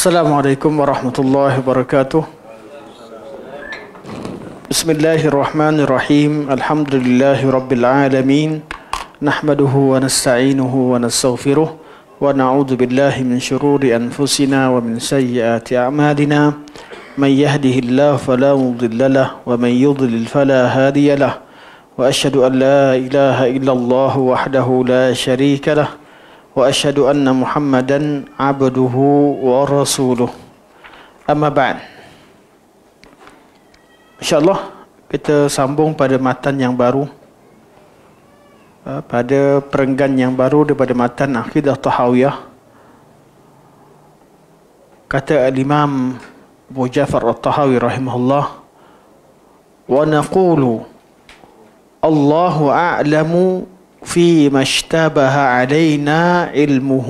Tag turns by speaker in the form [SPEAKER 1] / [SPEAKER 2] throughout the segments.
[SPEAKER 1] Assalamualaikum warahmatullahi wabarakatuh. Bismillahirrahmanirrahim. Alhamdulillahi rabbil alamin. Nahmaduhu wa nasta'inuhu wa nastaghfiruh wa na'udzu billahi min syururi anfusina wa min sayyiati a'malina. Man yahdihillahu fala mudilla lahu wa man yudlil fala hadiya lahu. Wa asyhadu an la ilaha illallah wahdahu la syarika lahu. Wa asyhadu anna Muhammadan abduhu wa rasuluh. Amma ba'd. InsyaAllah kita sambung pada matan yang baru, pada perenggan yang baru daripada matan Aqidah Tahawiyah. Kata Al-Imam Abu Ja'far At-Tahawi rahimahullah, wa naqulu Allahu a'lamu فيما اشتبه علينا علمه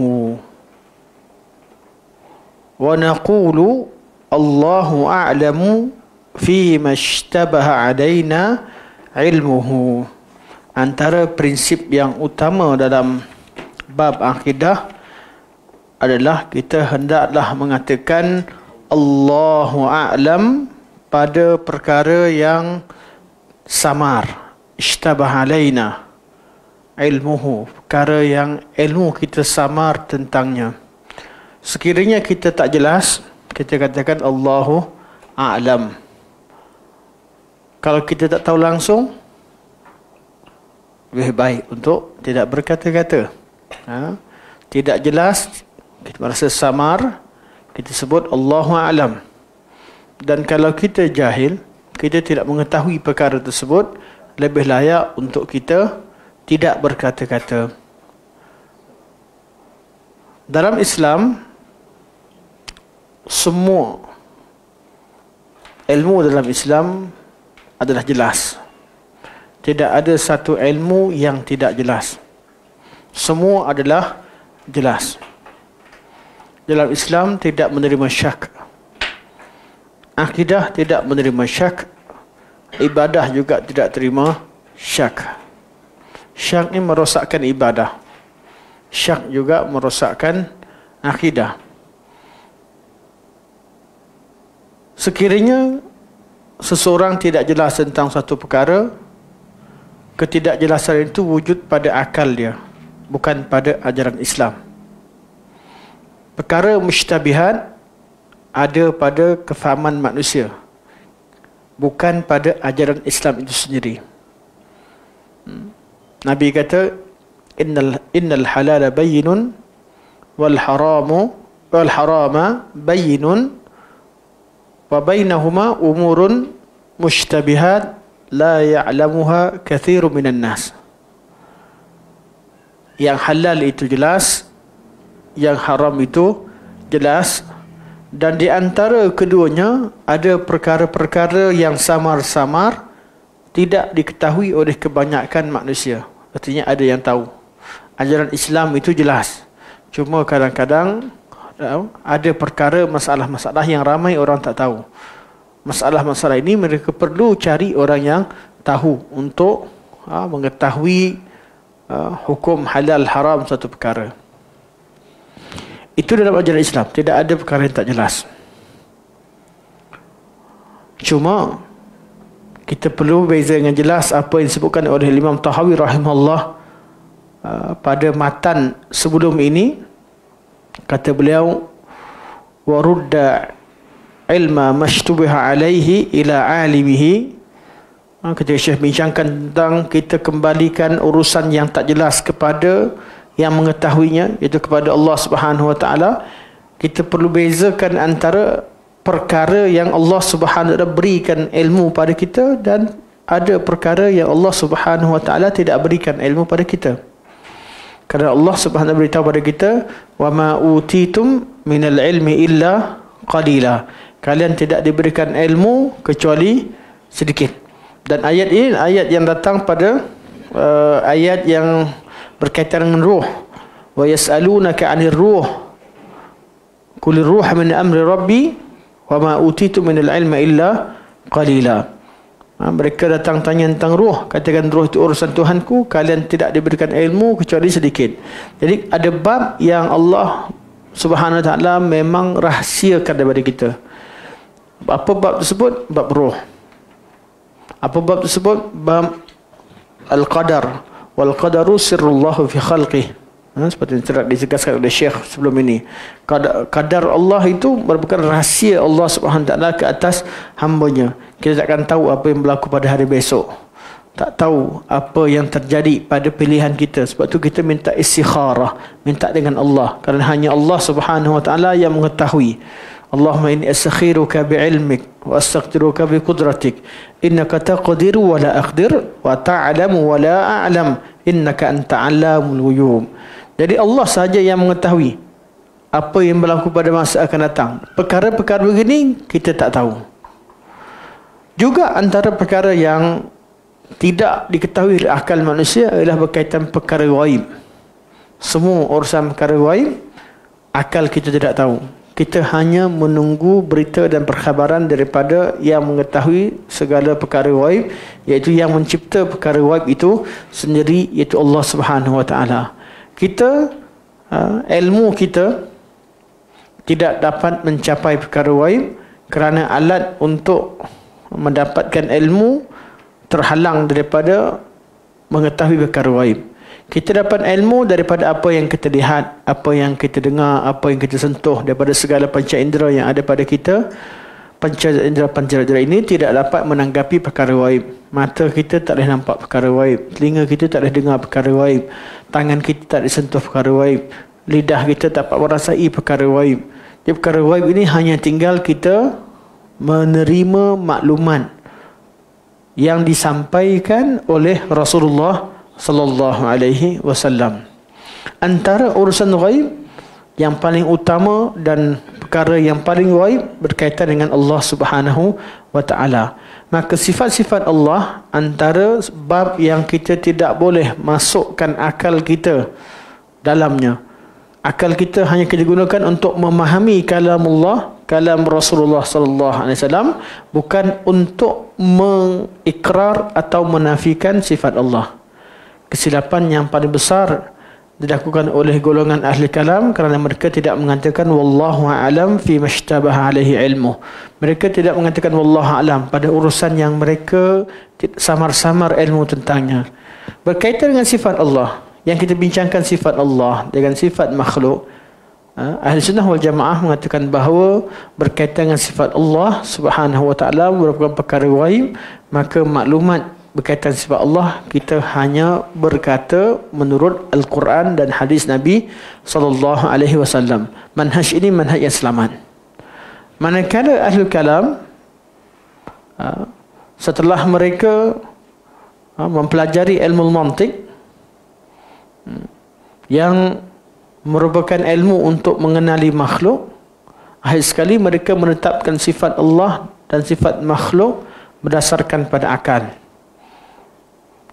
[SPEAKER 1] ونقول الله أعلم فيما اشتبه علينا علمه. Antara prinsip yang utama dalam bab akidah adalah kita hendaklah mengatakan Allahu a'lam pada perkara yang samar, ishtabah alaina ilmuhu, perkara yang ilmu kita samar tentangnya. Sekiranya kita tak jelas, kita katakan Allahu a'lam. Kalau kita tak tahu langsung, lebih baik untuk tidak berkata-kata. Tidak jelas, kita merasa samar, kita sebut Allahu a'lam. Dan kalau kita jahil, kita tidak mengetahui perkara tersebut, lebih layak untuk kita tidak berkata-kata. Dalam Islam, semua ilmu dalam Islam adalah jelas. Tidak ada satu ilmu yang tidak jelas. Semua adalah jelas. Dalam Islam tidak menerima syak. Akidah tidak menerima syak. Ibadah juga tidak terima syak. Syak ini merosakkan ibadah. Syak juga merosakkan akidah. Sekiranya seseorang tidak jelas tentang satu perkara, ketidakjelasan itu wujud pada akal dia, bukan pada ajaran Islam. Perkara mushtabihat ada pada kefahaman manusia, bukan pada ajaran Islam itu sendiri. Nabi kata innal halala bayyinun wal harama bayyinun wa bainahuma umurun mushtabihat la ya'lamuha katsirun minan nas. Yang halal itu jelas, yang haram itu jelas, dan di antara keduanya ada perkara-perkara yang samar-samar tidak diketahui oleh kebanyakan manusia. Artinya ada yang tahu. Ajaran Islam itu jelas. Cuma kadang-kadang ada perkara masalah-masalah yang ramai orang tak tahu. Masalah-masalah ini mereka perlu cari orang yang tahu untuk mengetahui hukum halal haram satu perkara. Itu dalam ajaran Islam. Tidak ada perkara yang tak jelas. Cuma kita perlu beza dengan jelas apa yang disebutkan oleh Imam Tahawi rahimahullah pada matan sebelum ini. Kata beliau, wa rudda ilma mashtubiha alaihi ila alimihi. Ketika Syekh bincangkan tentang kita kembalikan urusan yang tak jelas kepada yang mengetahuinya, iaitu kepada Allah Subhanahu wa taala. Kita perlu bezakan antara perkara yang Allah Subhanahu wa taala berikan ilmu pada kita dan ada perkara yang Allah Subhanahu wa taala tidak berikan ilmu pada kita. Kerana Allah Subhanahu wa taala beritahu pada kita, wa ma utitum minal ilmi illa qalila. Kalian tidak diberikan ilmu kecuali sedikit. Dan ayat ini ayat yang datang pada ayat yang berkaitan dengan ruh. Wa yas'alunaka 'anil ruh. Qul ruh min amri rabbi wa ma utitu minal ilma illa qalila. Mereka datang tanya tentang ruh, katakan ruh itu urusan Tuhanku, kalian tidak diberikan ilmu kecuali sedikit. Jadi ada bab yang Allah Subhanahu wa ta'ala memang rahsiakan daripada kita. Apa bab tersebut? Bab roh. Apa bab tersebut? Bab al-qadar. Wal qadaru sirrullahu fi khalqih. Seperti yang telah dijelaskan oleh Syekh sebelum ini. Qadar Allah itu merupakan rahsia Allah Subhanahu wa ta'ala ke atas hamba-Nya. Kita takkan tahu apa yang berlaku pada hari besok. Tak tahu apa yang terjadi pada pilihan kita. Sebab tu kita minta istikharah, minta dengan Allah, kerana hanya Allah Subhanahu wa ta'ala yang mengetahui. Allahumma inni astakhiruka bi'ilmik wa astaghfiruka biqudratik innaka taqdiru wa la aqdir wa ta'lamu wa la a'lam innaka anta 'allamul ghuyub. Jadi Allah sahaja yang mengetahui apa yang berlaku pada masa akan datang. Perkara-perkara begini kita tak tahu. Juga antara perkara yang tidak diketahui oleh akal manusia adalah berkaitan perkara ghaib. Semua urusan perkara ghaib akal kita tidak tahu. Kita hanya menunggu berita dan perkhabaran daripada yang mengetahui segala perkara ghaib, iaitu yang mencipta perkara ghaib itu sendiri, iaitu Allah Subhanahu wa ta'ala. Kita ilmu kita tidak dapat mencapai perkara ghaib kerana alat untuk mendapatkan ilmu terhalang daripada mengetahui perkara ghaib. Kita dapat ilmu daripada apa yang kita lihat, apa yang kita dengar, apa yang kita sentuh, daripada segala panca indera yang ada pada kita. Panca indera ini tidak dapat menanggapi perkara ghaib. Mata kita tak boleh nampak perkara ghaib, telinga kita tak boleh dengar perkara ghaib, tangan kita tak boleh sentuh perkara ghaib, lidah kita tak dapat merasai perkara ghaib. Jadi perkara ghaib ini hanya tinggal kita menerima maklumat yang disampaikan oleh Rasulullah sallallahu alaihi wasallam. Antara urusan ghaib yang paling utama dan perkara yang paling ghaib berkaitan dengan Allah Subhanahu wa ta'ala. Maka sifat-sifat Allah antara bab yang kita tidak boleh masukkan akal kita dalamnya. Akal kita hanya kita gunakan untuk memahami kalam Allah, kalam Rasulullah sallallahu alaihi wasallam, bukan untuk mengikrar atau menafikan sifat Allah. Kesilapan yang paling besar dilakukan oleh golongan ahli kalam kerana mereka tidak mengatakan wallahu a'lam fi mashtabaha alaihi ilmu. Mereka tidak mengatakan wallahu a'lam pada urusan yang mereka samar-samar ilmu tentangnya. Berkaitan dengan sifat Allah, yang kita bincangkan sifat Allah dengan sifat makhluk, Ahli Sunnah wal Jamaah mengatakan bahawa berkaitan dengan sifat Allah Subhanahu wa ta'ala merupakan perkara ghaib. Maka maklumat berkaitan sifat Allah kita hanya berkata menurut Al-Quran dan hadis Nabi sallallahu alaihi wasallam. Manhaj ini manhaj yang selamat. Manakala ahli kalam setelah mereka mempelajari ilmu mantik yang merupakan ilmu untuk mengenali makhluk, akhir sekali mereka menetapkan sifat Allah dan sifat makhluk berdasarkan pada akal.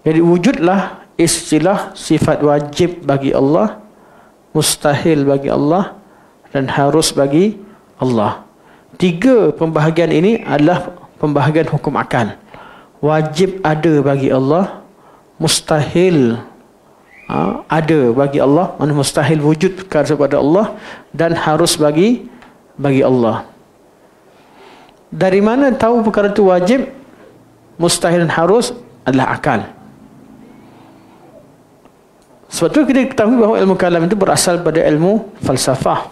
[SPEAKER 1] Jadi wujudlah istilah sifat wajib bagi Allah, mustahil bagi Allah dan harus bagi Allah. Tiga pembahagian ini adalah pembahagian hukum akal. Wajib ada bagi Allah, mustahil ada bagi Allah, mana mustahil wujud kepada Allah, dan harus bagi Allah. Dari mana tahu perkara itu wajib, mustahil dan harus? Adalah akal. Sebab itu kita ketahui bahawa ilmu kalam itu berasal pada ilmu falsafah.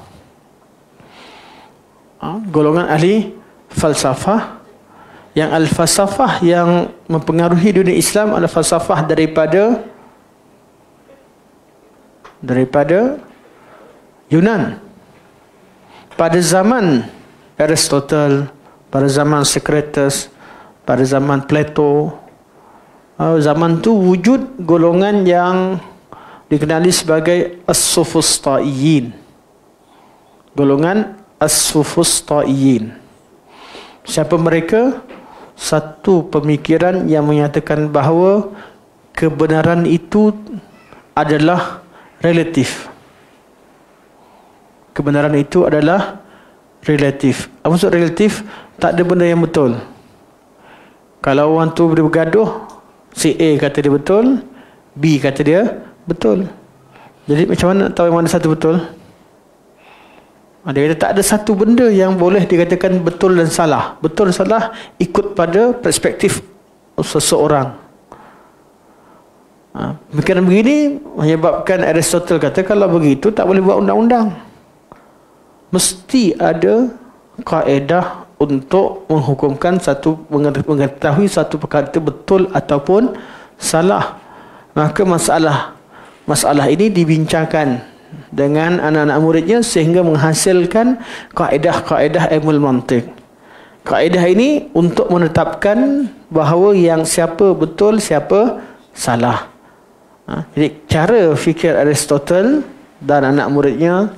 [SPEAKER 1] Golongan ahli falsafah, yang al-falsafah yang mempengaruhi dunia Islam adalah falsafah daripada Yunan. Pada zaman Aristotle, pada zaman Socrates, pada zaman Plato, zaman tu wujud golongan yang dikenali sebagai as-sufustaiyin. Golongan as-sufustaiyin. Siapa mereka? Satu pemikiran yang menyatakan bahawa kebenaran itu adalah relatif. Kebenaran itu adalah relatif. Apa maksud relatif? Tak ada benda yang betul. Kalau orang tu bergaduh, si A kata dia betul, B kata dia betul. Jadi macam mana nak tahu yang mana satu betul? Dia kata tak ada satu benda yang boleh dikatakan betul dan salah. Betul dan salah ikut pada perspektif seseorang. Pemikiran begini menyebabkan Aristotle kata kalau begitu tak boleh buat undang-undang. Mesti ada kaedah untuk menghukumkan mengetahui satu perkara itu betul ataupun salah. Maka masalah ini dibincangkan dengan anak-anak muridnya sehingga menghasilkan kaedah-kaedah ilmu mantiq. Kaedah ini untuk menetapkan bahawa yang siapa betul, siapa salah. Jadi cara fikir Aristotle dan anak muridnya,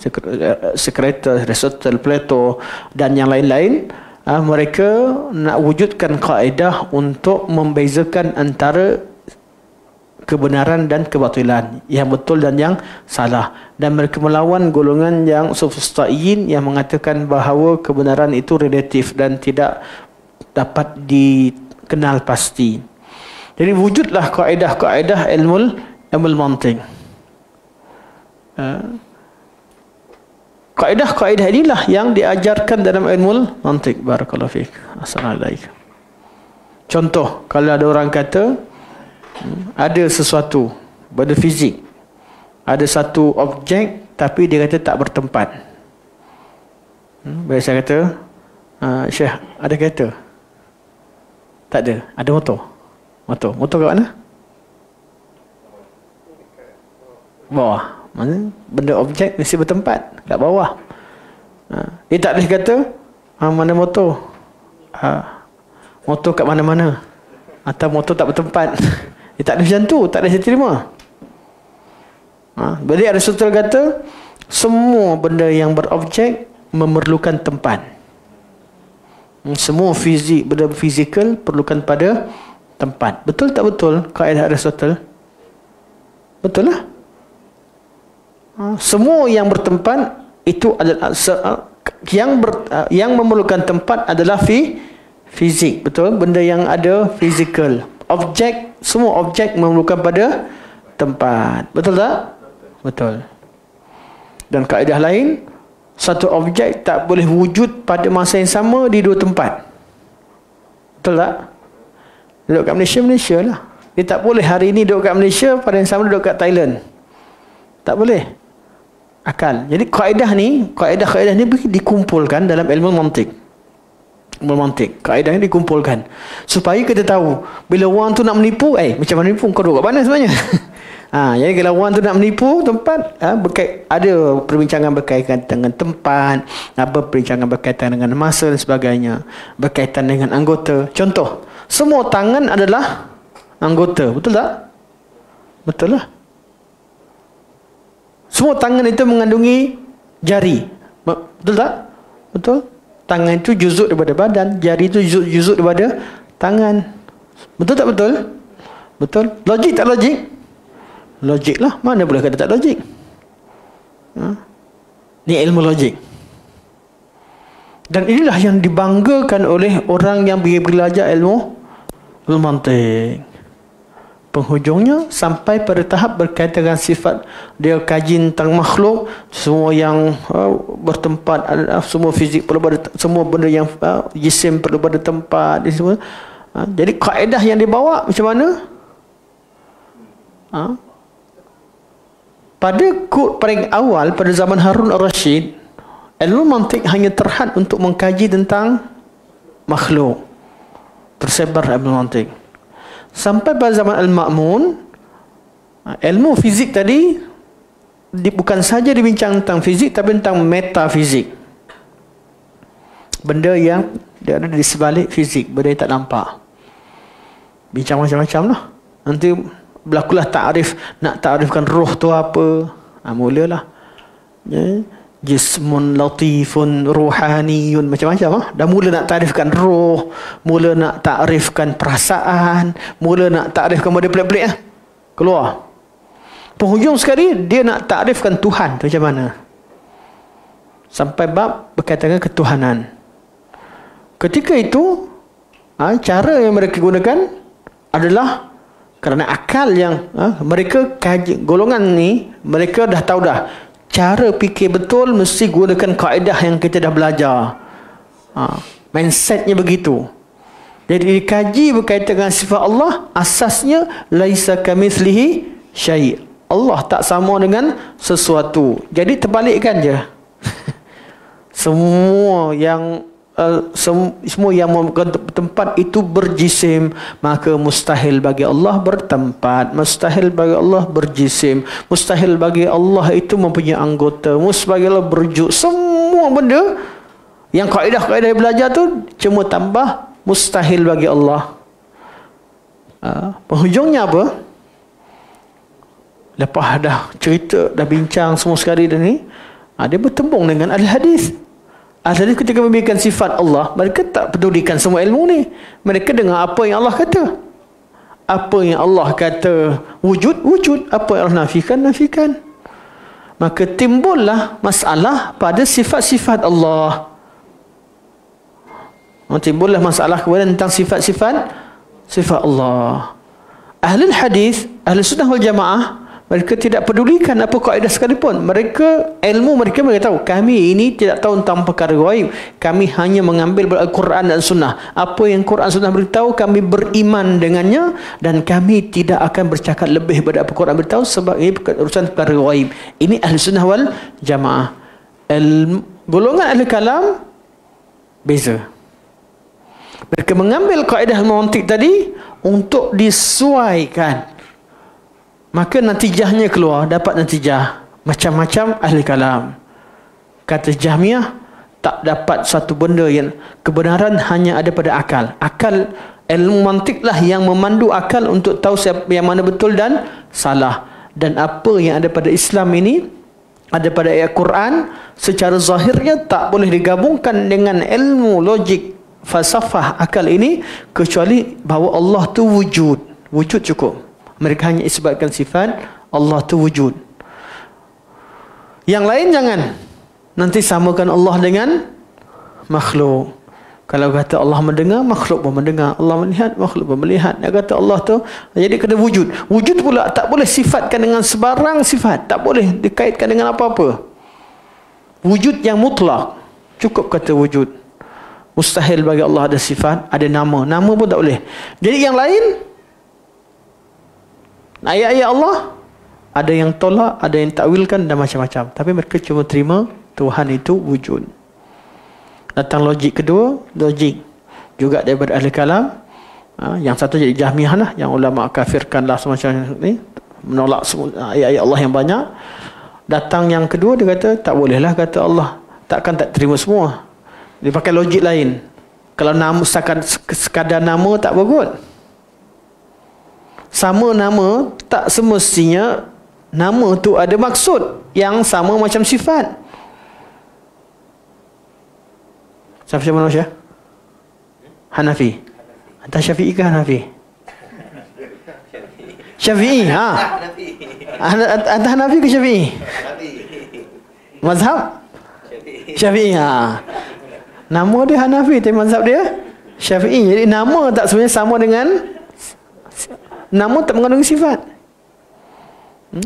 [SPEAKER 1] Socrates, Aristotle, Plato dan yang lain-lain, mereka nak wujudkan kaedah untuk membezakan antara kebenaran dan kebatilan, yang betul dan yang salah, dan mereka melawan golongan yang sofistaiin yang mengatakan bahawa kebenaran itu relatif dan tidak dapat dikenal pasti. Jadi wujudlah kaedah-kaedah ilmu mantiq. Kaedah-kaedah inilah yang diajarkan dalam ilmu mantiq. Barakallahu fiik. Assalamualaikum. Contoh, kalau ada orang kata ada sesuatu benda fizik, ada satu objek tapi dia kata tak bertempat. Bila saya kata, Syekh, ada kereta? Tak ada. Ada motor? Motor kat mana? Bawah. Maksudnya benda objek mesti bertempat kat bawah. Dia tak boleh kata mana motor, motor kat mana-mana, atau motor tak bertempat. Dia tak ada macam tu, tak ada saya terima. Jadi Aristotle kata semua benda yang berobjek memerlukan tempat. Semua benda fizikal perlukan pada tempat. Betul tak betul kaedah Aristotle? Betul lah. Semua yang bertempat itu adalah yang memerlukan tempat adalah fizik, betul? Benda yang ada fizikal. Objek, semua objek memerlukan pada tempat. Betul tak? Betul. Dan kaedah lain, satu objek tak boleh wujud pada masa yang sama di dua tempat. Betul tak? Duduk kat Malaysia lah. Dia tak boleh hari ini duduk kat Malaysia, pada yang sama duduk kat Thailand. Tak boleh. Akal. Jadi kaedah ni dikumpulkan dalam ilmu mantiq. Ilmu mantiq. Kaedah ni dikumpulkan supaya kita tahu bila orang tu nak menipu, macam mana menipu, kau duduk kat mana sebenarnya? Jadi kalau orang tu nak menipu tempat, ada perbincangan berkaitan dengan tempat, perbincangan berkaitan dengan masa dan sebagainya, berkaitan dengan anggota. Contoh, semua tangan adalah anggota, betul tak? Betul lah. Semua tangan itu mengandungi jari. Betul tak? Betul. Tangan itu juzuk daripada badan, jari itu juzuk daripada tangan. Betul tak betul? Betul. Logik tak logik? Logik lah. Mana boleh kata tak logik? Ni ilmu logik. Dan inilah yang dibanggakan oleh orang yang belajar ilmu mantiq. Penghujungnya sampai pada tahap berkaitan dengan sifat dia kaji tentang makhluk, semua yang bertempat, semua fizik perlu pada, semua benda yang jisim perlu pada tempat, semua. Jadi kaedah yang dibawa macam mana? Pada paling awal pada zaman Harun al-Rashid, ilmu mantiq hanya terhad untuk mengkaji tentang makhluk. Tersebar ilmu mantiq. Sampai pada zaman Al-Ma'mun, ilmu fizik tadi bukan saja dibincang tentang fizik, tapi tentang metafizik. Benda yang ada di sebalik fizik, benda yang tak nampak. Bincang macam-macam lah. Nanti berlakulah ta'rif, nak ta'rifkan roh tu apa. Mulalah. Jismun latifun ruhaniyun, macam-macam. Dah mula nak ta'rifkan roh, mula nak ta'rifkan perasaan, mula nak ta'rifkan benda pelik-pelik. Keluar. Penghujung sekali dia nak ta'rifkan Tuhan tu macam mana. Sampai bab berkaitan dengan ketuhanan. Ketika itu cara yang mereka gunakan adalah kerana akal yang mereka kaji, golongan ni mereka dah tahu dah cara fikir betul mesti gunakan kaedah yang kita dah belajar. Mindsetnya begitu. Jadi dikaji berkaitan dengan sifat Allah, asasnya laisa kamitslihi syai'. Allah tak sama dengan sesuatu. Jadi terbalikkan je. semua yang bertempat itu berjisim, maka mustahil bagi Allah bertempat, mustahil bagi Allah berjisim, mustahil bagi Allah itu mempunyai anggota, mustahil bagi Allah berwujud. Semua benda yang kaedah-kaedah belajar tu cuma tambah mustahil bagi Allah. Penghujungnya apa? Lepas dah cerita, dah bincang semua sekali dah ni, dia bertembung dengan ahli hadis. Ahli hadis ketika memberikan sifat Allah, mereka tak pedulikan semua ilmu ni. Mereka dengar apa yang Allah kata. Apa yang Allah kata wujud, wujud. Apa yang Allah nafikan, nafikan. Maka timbullah masalah pada sifat-sifat Allah. Timbullah masalah kemudian tentang sifat-sifat Allah. Ahli hadis, ahli sunnah wal jamaah, mereka tidak pedulikan apa kaedah sekalipun. Mereka, ilmu mereka tahu, kami ini tidak tahu tentang perkara ghaib. Kami hanya mengambil Al-Quran dan Sunnah. Apa yang Quran Sunnah beritahu, kami beriman dengannya, dan kami tidak akan bercakap lebih daripada apa Quran beritahu, sebab ini urusan perkara ghaib. Ini ahli sunnah wal jamaah. Golongan ahli kalam beza. Mereka mengambil kaedah mantik tadi untuk disesuaikan. Maka natijahnya keluar, dapat natijah macam-macam ahli kalam. Kata Jahmiyah, tak dapat satu benda yang kebenaran hanya ada pada akal. Akal, ilmu mantiklah yang memandu akal untuk tahu siapa yang mana betul dan salah. Dan apa yang ada pada Islam ini, ada pada ayat Quran, secara zahirnya tak boleh digabungkan dengan ilmu logik falsafah akal ini, kecuali bahawa Allah tu wujud. Wujud cukup. Mereka hanya isbatkan sifat Allah tu wujud. Yang lain jangan. Nanti samakan Allah dengan makhluk. Kalau kata Allah mendengar, makhluk pun mendengar. Allah melihat, makhluk pun melihat. Dia kata Allah tu, jadi kena wujud. Wujud pula tak boleh sifatkan dengan sebarang sifat. Tak boleh dikaitkan dengan apa-apa. Wujud yang mutlak. Cukup kata wujud. Mustahil bagi Allah ada sifat, ada nama. Nama pun tak boleh. Jadi yang lain, ayat-ayat Allah, ada yang tolak, ada yang takwilkan dan macam-macam. Tapi mereka cuma terima Tuhan itu wujud. Datang logik kedua, logik juga daripada ahli kalam. Yang satu jadi Jahmiyah lah, yang ulama kafirkan lah semacam ni, menolak semua ayat-ayat Allah yang banyak. Datang yang kedua, dia kata tak bolehlah kata Allah, takkan tak terima semua. Dia pakai logik lain. Kalau nama sekadar nama tak bagus. Sama nama tak semestinya nama tu ada maksud yang sama macam sifat. Siapa manusia? Hanafi. Anta Syafi'i ke Hanafi? Syafi'i. Anta Hanafi ke Syafi'i? Mazhab? Syafi'i. Nama dia Hanafi, tapi mazhab dia Syafi'i. Jadi nama tak sebenarnya sama dengan, nama tak mengandung sifat.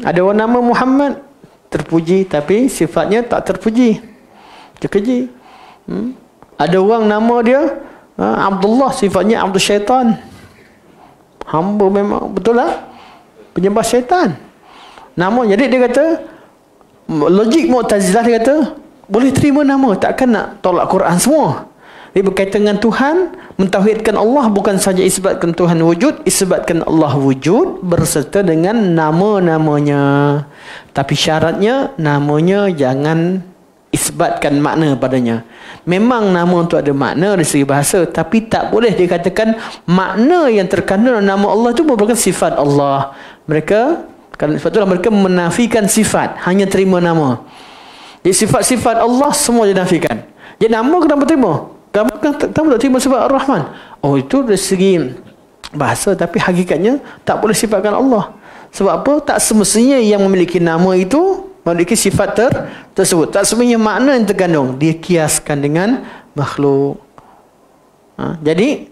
[SPEAKER 1] Ada orang nama Muhammad, terpuji, tapi sifatnya tak terpuji, terkeji. Ada orang nama dia Abdullah, sifatnya Abdul Syaitan. Hamba memang, betul lah, penyembah syaitan. Nama, jadi dia kata, logik Mu'tazilah dia kata, boleh terima nama, takkan nak tolak Quran semua. Dia berkaitan dengan Tuhan, mentauhidkan Allah, bukan saja isbatkan Tuhan wujud, isbatkan Allah wujud berserta dengan nama-namanya. Tapi syaratnya, namanya jangan isbatkan makna padanya. Memang nama itu ada makna dari segi bahasa, tapi tak boleh dikatakan makna yang terkandung dalam nama Allah itu merupakan sifat Allah. Mereka, kerana sebab itulah mereka menafikan sifat, hanya terima nama. Jadi sifat-sifat Allah semua dinafikan. Jadi nama kenapa terima? Kenapa tak terima sifat Ar-Rahman? Oh, itu dari segi bahasa, tapi hakikatnya tak boleh sifatkan Allah. Sebab apa? Tak semestinya yang memiliki nama itu memiliki sifat tersebut. Tak semestinya makna yang terkandung dia kiaskan dengan makhluk. Jadi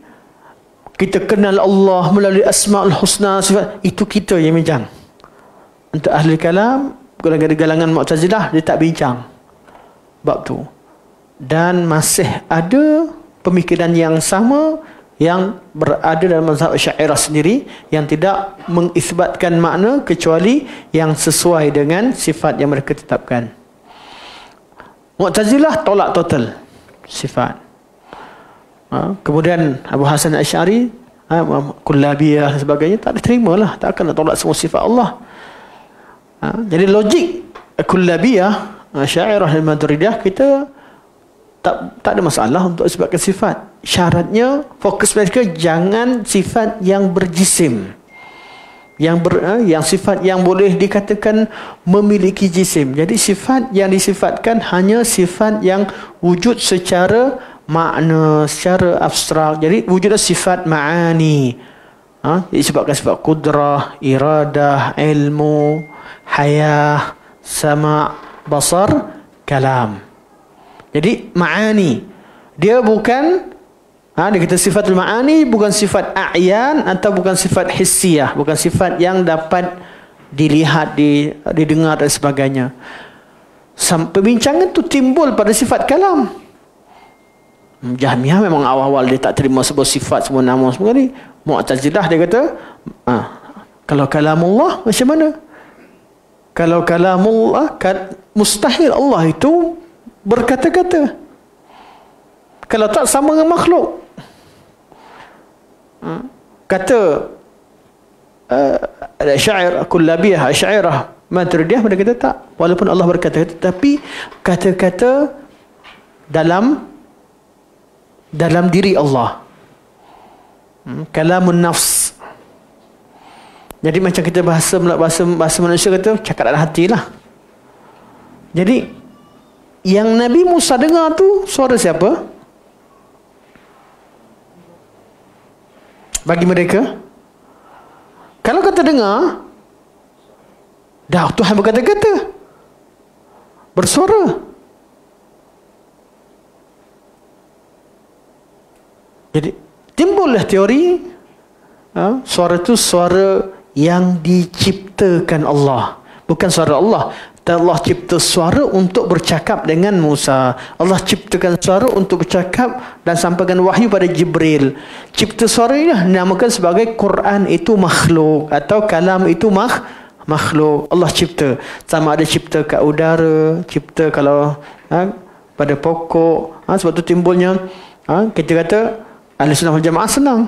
[SPEAKER 1] kita kenal Allah melalui Asma'ul Husna, sifat itu kita yang bincang. Untuk ahli kalam, galangan Mu'tazilah, dia tak bincang bab tu. Dan masih ada pemikiran yang sama yang berada dalam mazhab Asy'ariyah sendiri, yang tidak mengisbatkan makna kecuali yang sesuai dengan sifat yang mereka tetapkan. Mu'tazilah tolak total sifat. Kemudian Abu Hasan Asy'ari, Kullabiyah dan sebagainya, tak diterima lah, tak akan nak tolak semua sifat Allah. Jadi logik Kullabiyah, Asy'ariyah dan Maturidiyah, kita tak ada masalah untuk sebabkan sifat. Syaratnya fokus mereka jangan sifat yang berjisim, yang sifat yang boleh dikatakan memiliki jisim. Jadi sifat yang disifatkan hanya sifat yang wujud secara makna, secara abstrak. Jadi wujudnya sifat ma'ani. Disebabkan sifat kudrah, iradah, ilmu, hayah, sama', basar, kalam. Jadi ma'ani, dia bukan dia kata sifatul ma'ani bukan sifat a'yan atau bukan sifat hissiyah, bukan sifat yang dapat dilihat, didengar dan sebagainya. Perbincangan tu timbul pada sifat kalam. Jahmiyah memang awal-awal dia tak terima sebuah sifat, sebuah nama semua ni. Mu'tazilah dia kata, kalau kalamullah macam mana? Kalau kalamullah, mustahil Allah itu berkata-kata. Kalau tak sama dengan makhluk. Kata Asy'ariyah, Kullabiyah, Asy'ariyah, Maturidiyah, mereka kata tak. Walaupun Allah berkata-kata, tapi kata-kata dalam diri Allah. Kalamun nafs. Jadi macam kita bahasa manusia kata, cakap dalam hati lah. Jadi yang Nabi Musa dengar tu suara siapa? Bagi mereka, kalau kata dengar, dah Tuhan berkata-kata, bersuara. Jadi timbullah teori suara itu suara yang diciptakan Allah, bukan suara Allah. Allah cipta suara untuk bercakap dengan Musa. Allah ciptakan suara untuk bercakap dan sampaikan wahyu pada Jibril. Cipta suara ini dinamakan sebagai Quran itu makhluk, atau kalam itu makhluk. Allah cipta. Sama ada cipta kat udara, cipta kalau pada pokok. Sebab tu timbulnya kita kata Ahlussunnah wal Jamaah senang.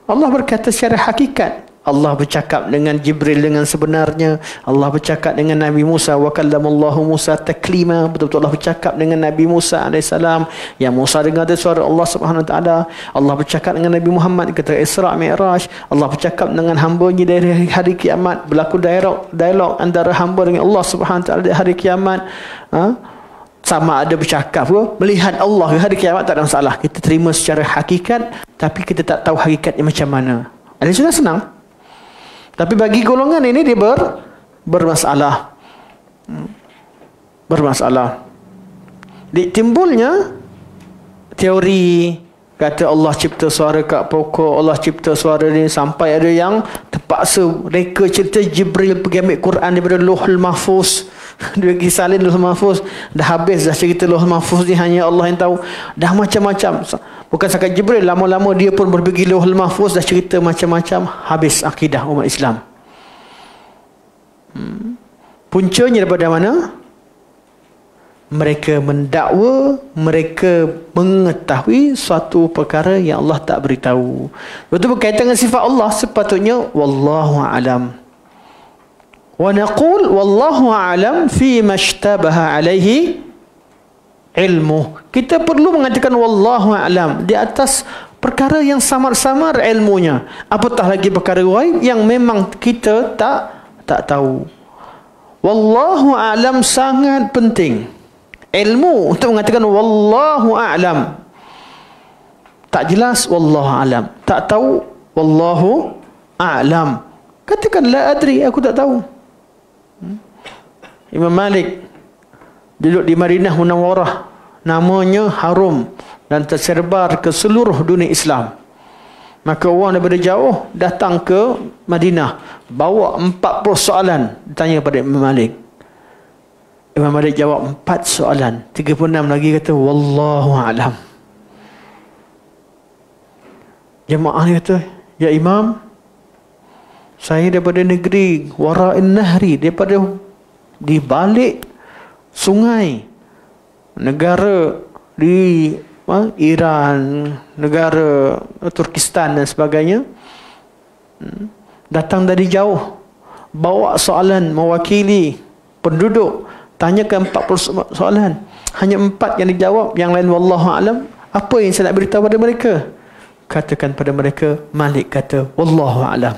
[SPEAKER 1] Allah berkata secara hakikat. Allah bercakap dengan Jibril dengan sebenarnya. Allah bercakap dengan Nabi Musa, wa kallamallahu Musa taklima. Betul-betul Allah bercakap dengan Nabi Musa AS. Yang Musa dengar suara Allah Subhanahu Wa Taala. Allah bercakap dengan Nabi Muhammad ketika Isra Mi'raj. Allah bercakap dengan hamba-Nya dari hari kiamat. Berlaku dialog antara hamba dengan Allah Subhanahu Wa Taala di hari kiamat. Sama ada bercakap ke, melihat Allah di hari kiamat, tak ada masalah. Kita terima secara hakikat, tapi kita tak tahu hakikatnya macam mana. Ini sudah senang. Tapi bagi golongan ini dia bermasalah. Bermasalah. Timbulnya teori kata Allah cipta suara kat pokok, Allah cipta suara ni, sampai ada yang terpaksa reka cerita Jibril pergi ambil Quran daripada Lauhul Mahfuz. Dia pergi salin Lauhul Mahfuz. Dah habis dah cerita Lauhul Mahfuz ni, hanya Allah yang tahu. Dah macam-macam. Bukan sahaja Jibril, lama-lama dia pun berbagi Lauhul Mahfuz, dah cerita macam-macam. Habis akidah umat Islam. Puncanya daripada mana? Mereka mendakwa, mereka mengetahui suatu perkara yang Allah tak beritahu. Betul berkaitan dengan sifat Allah, sepatutnya wallahu a'lam. Wa naqul wallahu a'lam fi mashtabaha alaihi ilmu. Kita perlu mengatakan wallahu a'lam di atas perkara yang samar-samar ilmunya. Apatah lagi perkara ghaib yang memang kita tak tahu. Wallahu a'lam sangat penting. Ilmu untuk mengatakan wallahu a'lam. Tak jelas wallahu a'lam. Tak tahu wallahu a'lam. Katakan la adri, aku tak tahu. Imam Malik duduk di Madinah Munawwarah, namanya harum dan tersebar ke seluruh dunia Islam. Maka orang daripada jauh datang ke Madinah, bawa 40 soalan ditanya kepada Imam Malik. Imam Malik jawab 4 soalan. 36 lagi kata wallahu a'lam. Jemaah ni kata, ya Imam, saya daripada negeri Wara'in Nahri, daripada di balik sungai, negara di Iran, negara Turkistan dan sebagainya, datang dari jauh, bawa soalan mewakili penduduk, tanyakan 40 soalan, hanya 4 yang dijawab, yang lain wallahu a'lam. Apa yang saya nak beritahu pada mereka? Katakan pada mereka, Malik kata wallahu a'lam.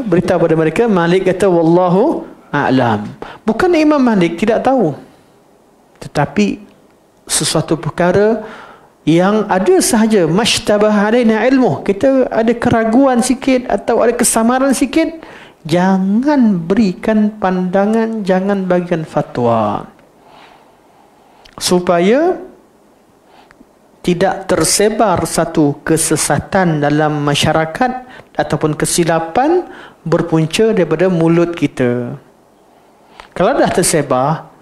[SPEAKER 1] Beritahu pada mereka, Malik kata wallahu a'lam. Bukan Imam Malik tidak tahu, tetapi sesuatu perkara yang ada sahaja mashtabah alaina ilmu, kita ada keraguan sikit atau ada kesamaran sikit, jangan berikan pandangan, jangan bagikan fatwa, supaya tidak tersebar satu kesesatan dalam masyarakat ataupun kesilapan berpunca daripada mulut kita. Kalau dah tersebar,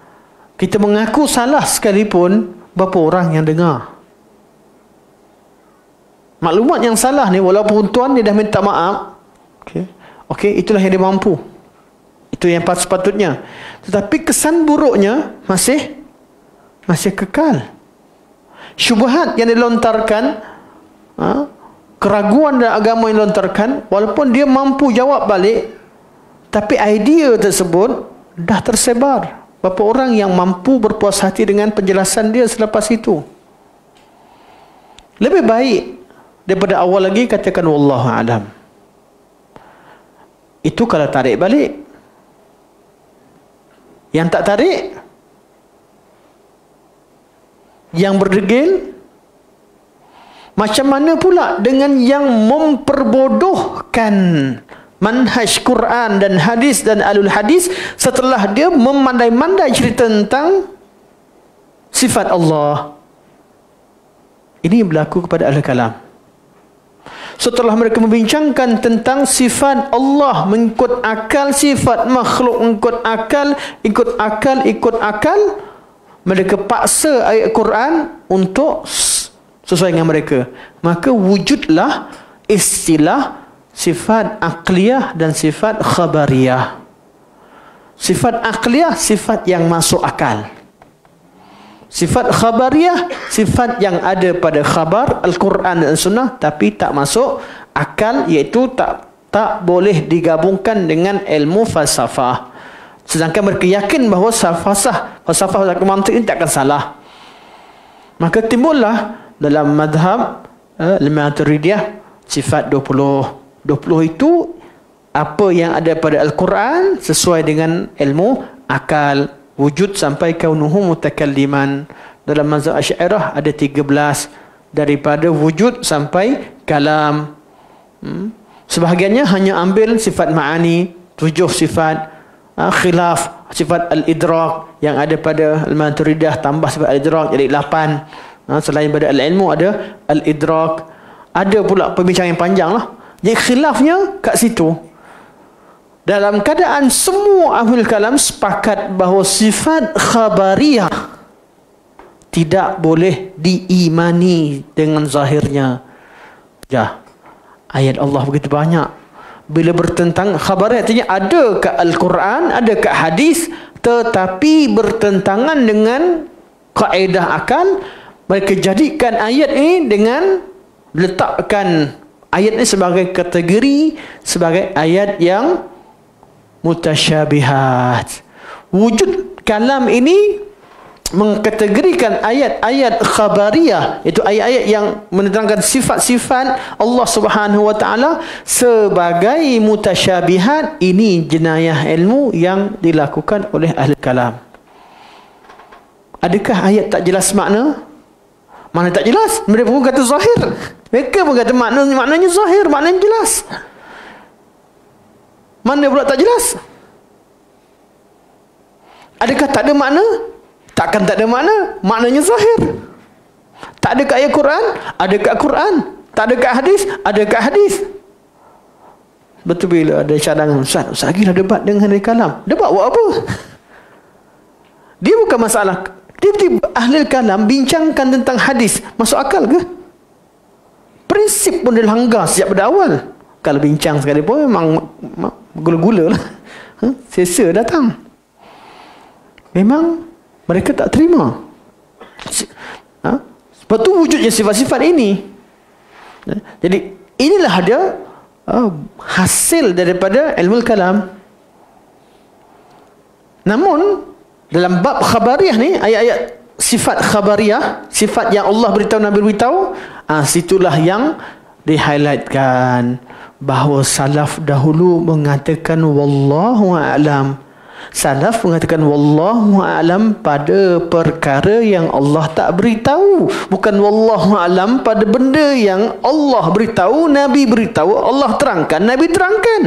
[SPEAKER 1] kita mengaku salah sekalipun, berapa orang yang dengar? Maklumat yang salah ni, walaupun tuan dia dah minta maaf, okey, itulah yang dia mampu, itu yang sepatutnya, tetapi kesan buruknya masih kekal. Syubhat yang dilontarkan, keraguan dalam agama yang dilontarkan, walaupun dia mampu jawab balik, tapi idea tersebut dah tersebar. Berapa orang yang mampu berpuas hati dengan penjelasan dia selepas itu? Lebih baik daripada awal lagi katakan wallahu a'lam. Itu kalau tarik balik. Yang tak tarik, yang berdegil, macam mana pula dengan yang memperbodohkan manhaj Quran dan hadis dan alul hadis setelah dia memandai-mandai cerita tentang sifat Allah? Ini berlaku kepada ahli kalam. Setelah mereka membincangkan tentang sifat Allah mengikut akal, sifat makhluk ikut akal, mereka paksa ayat Quran untuk sesuai dengan mereka. Maka wujudlah istilah sifat aqliyah dan sifat khabariyah. Sifat aqliyah, sifat yang masuk akal. Sifat khabariyah, sifat yang ada pada khabar Al-Quran dan Sunnah tapi tak masuk akal, iaitu tak boleh digabungkan dengan ilmu falsafah. Sedangkan mereka yakin bahawa falsafah mantik ini takkan salah. Maka timbullah dalam madhab Al-Maturidiyah sifat 20 itu apa yang ada pada Al-Quran sesuai dengan ilmu akal, wujud sampai kaunuhu mutakalliman. Dalam mazhab Asy'ariyah ada 13, daripada wujud sampai kalam. Sebahagiannya hanya ambil sifat ma'ani, 7 sifat, khilaf sifat al-idrak yang ada pada Al-Maturidiyah, tambah sifat al-idrak jadi 8. Selain pada al-ilmu ada al-idrak. Ada pula perbincangan yang panjang lah. Jadi khilafnya kat situ. Dalam keadaan semua ahlul kalam sepakat bahawa sifat khabariyah tidak boleh diimani dengan zahirnya. Ayat Allah begitu banyak. Bila bertentang khabariyah, artinya ada kat Al-Quran, ada kat hadis, tetapi bertentangan dengan kaedah akal. Mereka jadikan ayat ini dengan letakkan ayat ini sebagai kategori, sebagai ayat yang mutasyabihat. Wujud kalam ini mengkategorikan ayat-ayat khabariyah, iaitu ayat-ayat yang menerangkan sifat-sifat Allah Subhanahu wa taala sebagai mutasyabihat. Ini jenayah ilmu yang dilakukan oleh ahli kalam. Adakah ayat tak jelas makna? Mana tak jelas? Mereka pun kata zahir. Mereka pun kata maknanya zahir, maknanya jelas. Mana pula tak jelas? Adakah tak ada makna? Takkan tak ada makna. Maknanya zahir. Tak ada kat ayat Quran, ada kat Quran. Tak ada kat hadis, ada kat hadis. Betul bila ada cadangan, Ustaz lagi dah debat dengan ahli kalam. Debat buat apa? Dia bukan masalah. Dia ahli kalam bincangkan tentang hadis. Masuk akal ke? Prinsip pun dia langgar sejak pada awal. Kalau bincang sekali pun memang gula-gula lah. Sesa datang. Memang mereka tak terima. Sebab tu wujudnya sifat-sifat ini. Jadi inilah dia hasil daripada ilmu kalam. Namun dalam bab khabariyah ni, ayat-ayat sifat khabariyah, sifat yang Allah beritahu, Nabi beritahu, situlah yang di-highlightkan bahawa salaf dahulu mengatakan wallahu a'lam. Salaf mengatakan wallahu a'lam pada perkara yang Allah tak beritahu, bukan wallahu a'lam pada benda yang Allah beritahu, Nabi beritahu, Allah terangkan, Nabi terangkan.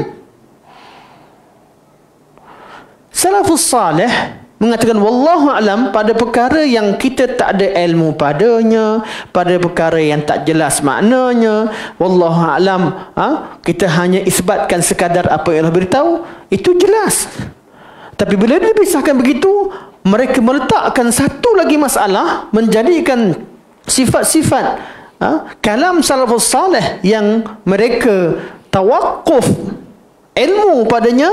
[SPEAKER 1] Salafus salih mengatakan wallahu a'lam pada perkara yang kita tak ada ilmu padanya, pada perkara yang tak jelas maknanya. Wallahu a'lam, kita hanya isbatkan sekadar apa yang Allah beritahu, itu jelas. Tapi bila dipisahkan begitu, mereka meletakkan satu lagi masalah, menjadikan sifat-sifat kalam salafus salih yang mereka tawakuf ilmu padanya,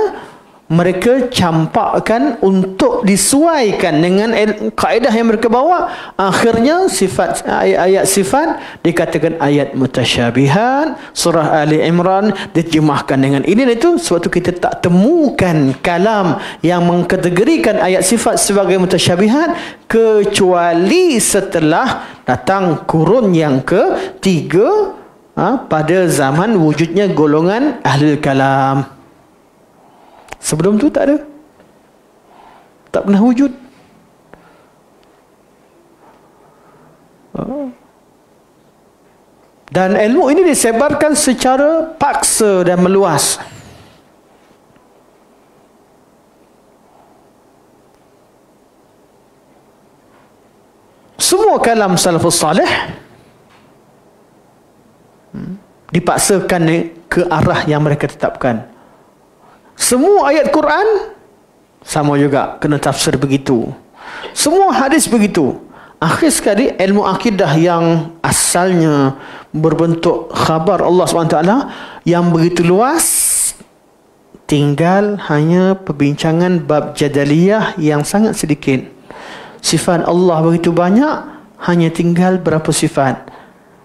[SPEAKER 1] mereka campakkan untuk disesuaikan dengan kaedah yang mereka bawa. Akhirnya sifat, ayat-ayat sifat dikatakan ayat mutasyabihat. Surah Ali Imran diterjemahkan dengan ini dan itu. Sebab tu kita tak temukan kalam yang mengkategorikan ayat sifat sebagai mutasyabihat kecuali setelah datang kurun yang ketiga, pada zaman wujudnya golongan ahli kalam. Sebelum tu tak ada. Tak pernah wujud. Dan ilmu ini disebarkan secara paksa dan meluas. Semua kalam salafus salih dipaksakan ke arah yang mereka tetapkan. Semua ayat Quran sama juga, kena tafsir begitu. Semua hadis begitu. Akhir sekali ilmu akidah yang asalnya berbentuk khabar Allah SWT yang begitu luas, tinggal hanya perbincangan bab jadaliyah yang sangat sedikit. Sifat Allah begitu banyak, hanya tinggal berapa sifat.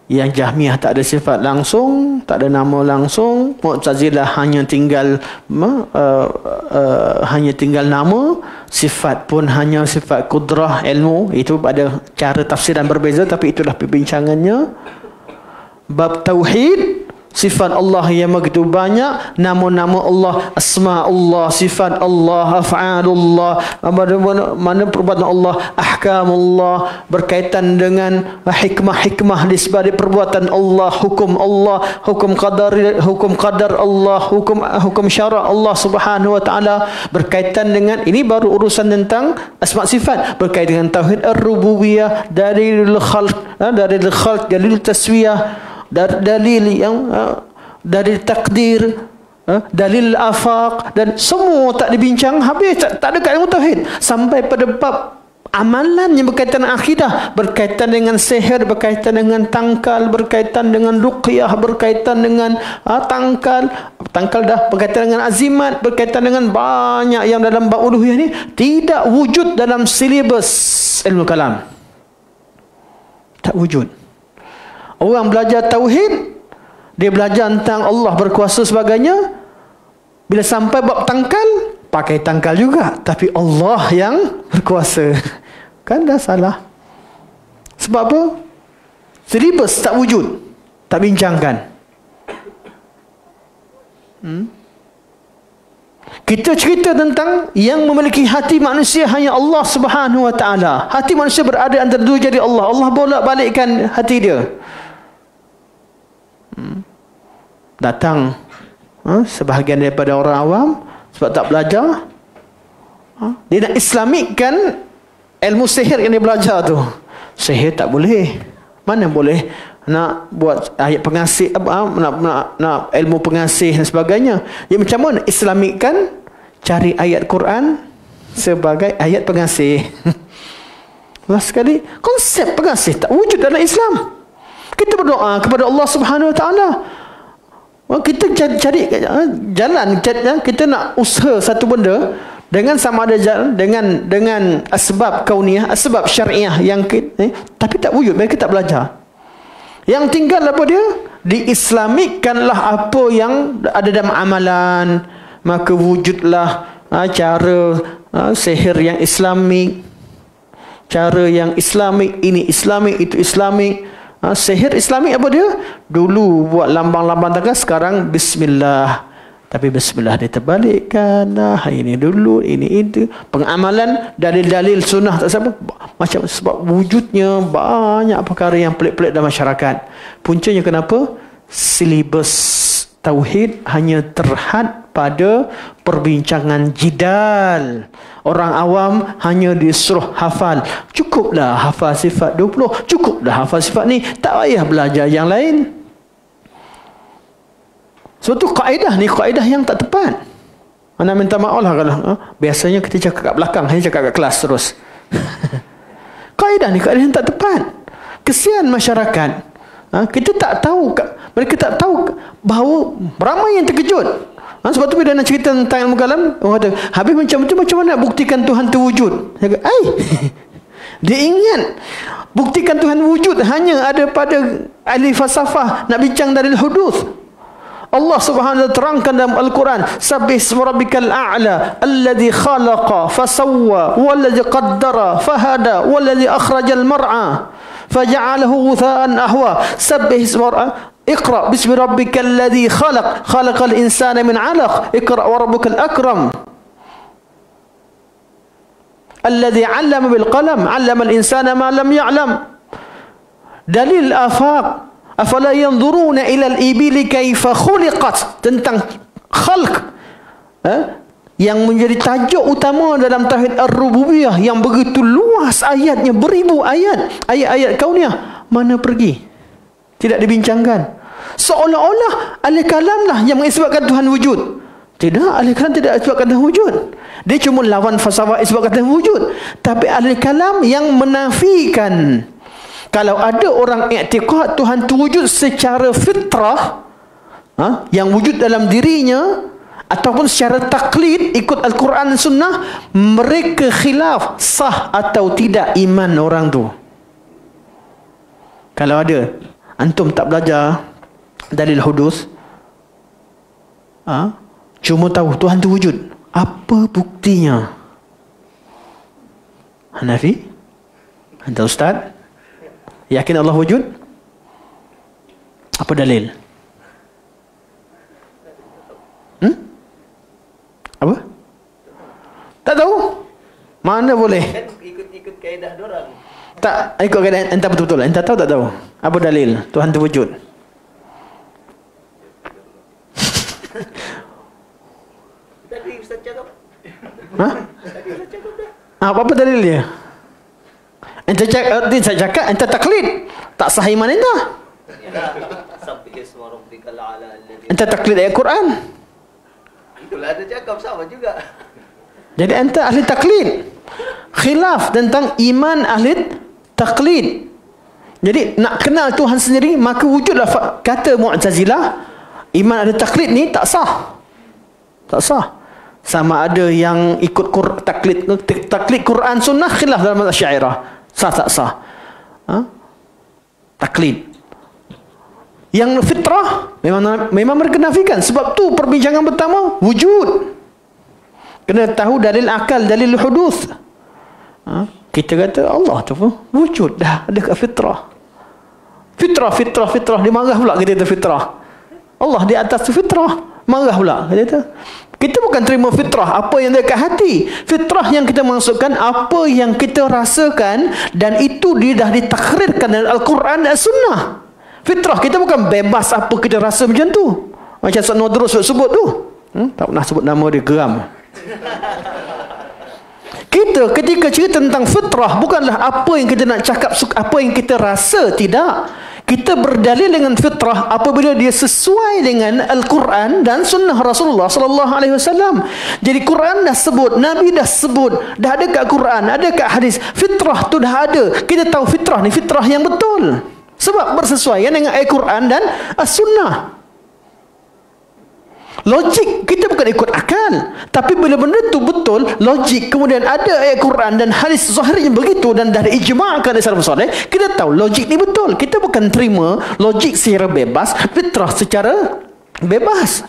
[SPEAKER 1] Yang Jahmiyah tak ada sifat langsung, tak ada nama langsung. Mu'tazilah hanya tinggal hanya tinggal nama. Sifat pun hanya sifat kudrah, ilmu. Itu ada cara tafsiran berbeza, tapi itulah perbincangannya. Bab tauhid, sifat Allah yang begitu banyak, nama-nama Allah, asma Allah, sifat Allah, af'alullah, mana perbuatan Allah, ahkamullah, berkaitan dengan hikmah-hikmah di sebalik perbuatan Allah, hukum qadar Allah, hukum syarak Allah Subhanahu wa taala, berkaitan dengan ini baru urusan tentang asma sifat, berkaitan dengan tauhid ar-rububiyah, dalil khalq, dalil taswiyah, dalil yang dalil takdir, dalil afaq, dan semua tak dibincang habis, tak ada kat ilmu tauhid. Sampai pada bab amalan yang berkaitan dengan akidah, berkaitan dengan sihir, berkaitan dengan tangkal, berkaitan dengan ruqyah, berkaitan dengan tangkal dah, berkaitan dengan azimat, berkaitan dengan banyak yang dalam bab uluhiyah ni tidak wujud dalam silibus ilmu kalam. Tak wujud. Orang belajar tauhid, dia belajar tentang Allah berkuasa sebagainya. Bila sampai bab tangkal, pakai tangkal juga, tapi Allah yang berkuasa. Kan dah salah. Sebab apa? Silibus tak wujud, tak bincangkan. Kita cerita tentang yang memiliki hati manusia hanya Allah Subhanahu wa taala. Hati manusia berada antara dua jari Allah. Allah bolak-balikkan hati dia. Datang sebahagian daripada orang awam sebab tak belajar, dia nak islamikkan ilmu sihir yang dia belajar tu. Sihir tak boleh. Mana boleh nak buat ayat pengasih, nak ilmu pengasih dan sebagainya. Ya macam mana Islamikkan? Cari ayat Quran sebagai ayat pengasih. Last sekali, konsep pengasih tak wujud dalam Islam. Kita berdoa kepada Allah Subhanahu Wa Taala. Kita cari jalan, kita nak usaha satu benda dengan sama ada jalan, dengan asbab kauniyah, asbab syariah yang tapi tak wujud, mereka tak belajar. Yang tinggal apa dia? Diislamikkanlah apa yang ada dalam amalan, maka wujudlah cara sihir yang Islamik, cara yang Islamik, ini Islamik, itu Islamik. Sihir Islamik apa dia? Dulu buat lambang-lambang tangga, sekarang bismillah. Tapi bismillah dia terbalikkan. Ini dulu, ini itu. Pengamalan dalil-dalil sunnah tak siapa. Macam sebab wujudnya banyak perkara yang pelik-pelik dalam masyarakat. Puncanya kenapa? Silibus tauhid hanya terhad pada perbincangan jidal. Orang awam hanya disuruh hafal. Cukuplah hafal sifat 20. Cukuplah hafal sifat ni. Tak payah belajar yang lain. Sebab tu kaedah ni kaedah yang tak tepat. Anda minta maaf lah kalau biasanya kita cakap kat belakang, hanya cakap kat kelas terus. Kaedah ni kaedah yang tak tepat. Kesian masyarakat. Kita tak tahu, mereka tak tahu bahawa ramai yang terkejut. Sebab tu bila nak cerita tentang ilmu kalam, orang kata, habis macam tu macam mana nak buktikan Tuhan tu wujud? Dia kata, dia ingat buktikan Tuhan wujud hanya ada pada ahli falsafah nak bincang dari hudus. Allah Subhanahu wa ta'ala terangkan dalam Al-Quran, sabbih isma rabbikal a'la alladhi khalaqa fasawwa walladhi qaddara fahada walladhi akhrajal mar'a faja'alahu ghutha'an ahwa. Sabbih isma Iqra bismi rabbikal ladzi khalaq khalaqal insana min 'alaq Iqra wa rabbukal akram alladzi 'allama bil qalam 'allama al insana ma lam ya'lam. Dalil afaq, afala yanzuruna ila al ibili kaifa khuliqat, tentang khalq yang menjadi tajuk utama dalam tauhid ar-rububiyah yang begitu luas ayatnya, beribu ayat-ayat kauniyah. Mana pergi? Tidak dibincangkan. Seolah-olah ahli kalam lah yang mengisbatkan Tuhan wujud. Tidak, ahli kalam tidak isbatkan Tuhan wujud. Dia cuma lawan falsafah isbatkan Tuhan wujud. Tapi ahli kalam yang menafikan. Kalau ada orang i'tiqad Tuhan itu wujud secara fitrah, yang wujud dalam dirinya, ataupun secara taklid ikut Al-Quran dan Sunnah, mereka khilaf sah atau tidak iman orang tu. Kalau ada, antum tak belajar dalil hudus, cuma tahu Tuhan tu wujud, apa buktinya? Hanafi? Anda ustaz? Yakin Allah wujud? Apa dalil? Apa? Tak tahu? Mana boleh?
[SPEAKER 2] Kan ikut kaedah dorang.
[SPEAKER 1] Tak ikut kaedah, entah betul-betul. Entah tahu tak tahu? Apa dalil Tuhan tu wujud?
[SPEAKER 2] Tadi Ustaz cakap. Tadi Ustaz cakap dah.
[SPEAKER 1] Apa dalil dia? Ente cakap ente taklid. Tak sah iman ente.
[SPEAKER 2] Sabbih isma rabbikal a'la alladhi.
[SPEAKER 1] Ente taklid ayat Quran.
[SPEAKER 2] Itulah ada cakap sama juga.
[SPEAKER 1] Jadi ente ahli taklid. Khilaf tentang iman ahli taklid. Jadi nak kenal Tuhan sendiri, maka wujudlah kata Mu'tazilah, iman ahli taklid ni tak sah. Tak sah. Sama ada yang ikut taklid Quran Sunnah, khilaf dalam mazhab Syairah. Sah tak sah? Taklid. Yang fitrah memang mereka nafikan. Sebab tu perbincangan pertama wujud. Kena tahu dalil akal, dalil hudus. Kita kata Allah tu pun wujud dah ada kat fitrah. Fitrah dia marah pula kita kata fitrah. Allah di atas tu fitrah, marah pula kita. Kita bukan terima fitrah apa yang dekat hati. Fitrah yang kita maksudkan apa yang kita rasakan, dan itu dia dah ditakrirkan dalam Al-Quran dan Sunnah. Fitrah kita bukan bebas apa kita rasa macam tu. Macam Ustaz Nodrus sebut tu. Tak pernah sebut nama dia, geram. Kita ketika cerita tentang fitrah, bukanlah apa yang kita nak cakap, apa yang kita rasa, tidak. Kita berdalil dengan fitrah apabila dia sesuai dengan Al-Quran dan sunnah Rasulullah sallallahu alaihi wasallam. Jadi Quran dah sebut, Nabi dah sebut, dah ada kat Quran, ada kat hadis. Fitrah tu dah ada. Kita tahu fitrah ni fitrah yang betul. Sebab bersesuaian dengan Al-Quran dan As-Sunnah. Logik kita bukan ikut akal, tapi bila benda tu betul, logik, kemudian ada ayat Quran dan hadis zahirnya begitu dan dah diijma'kan oleh salafus saleh, kita tahu logik ni betul. Kita bukan terima logik secara bebas, fitrah secara bebas.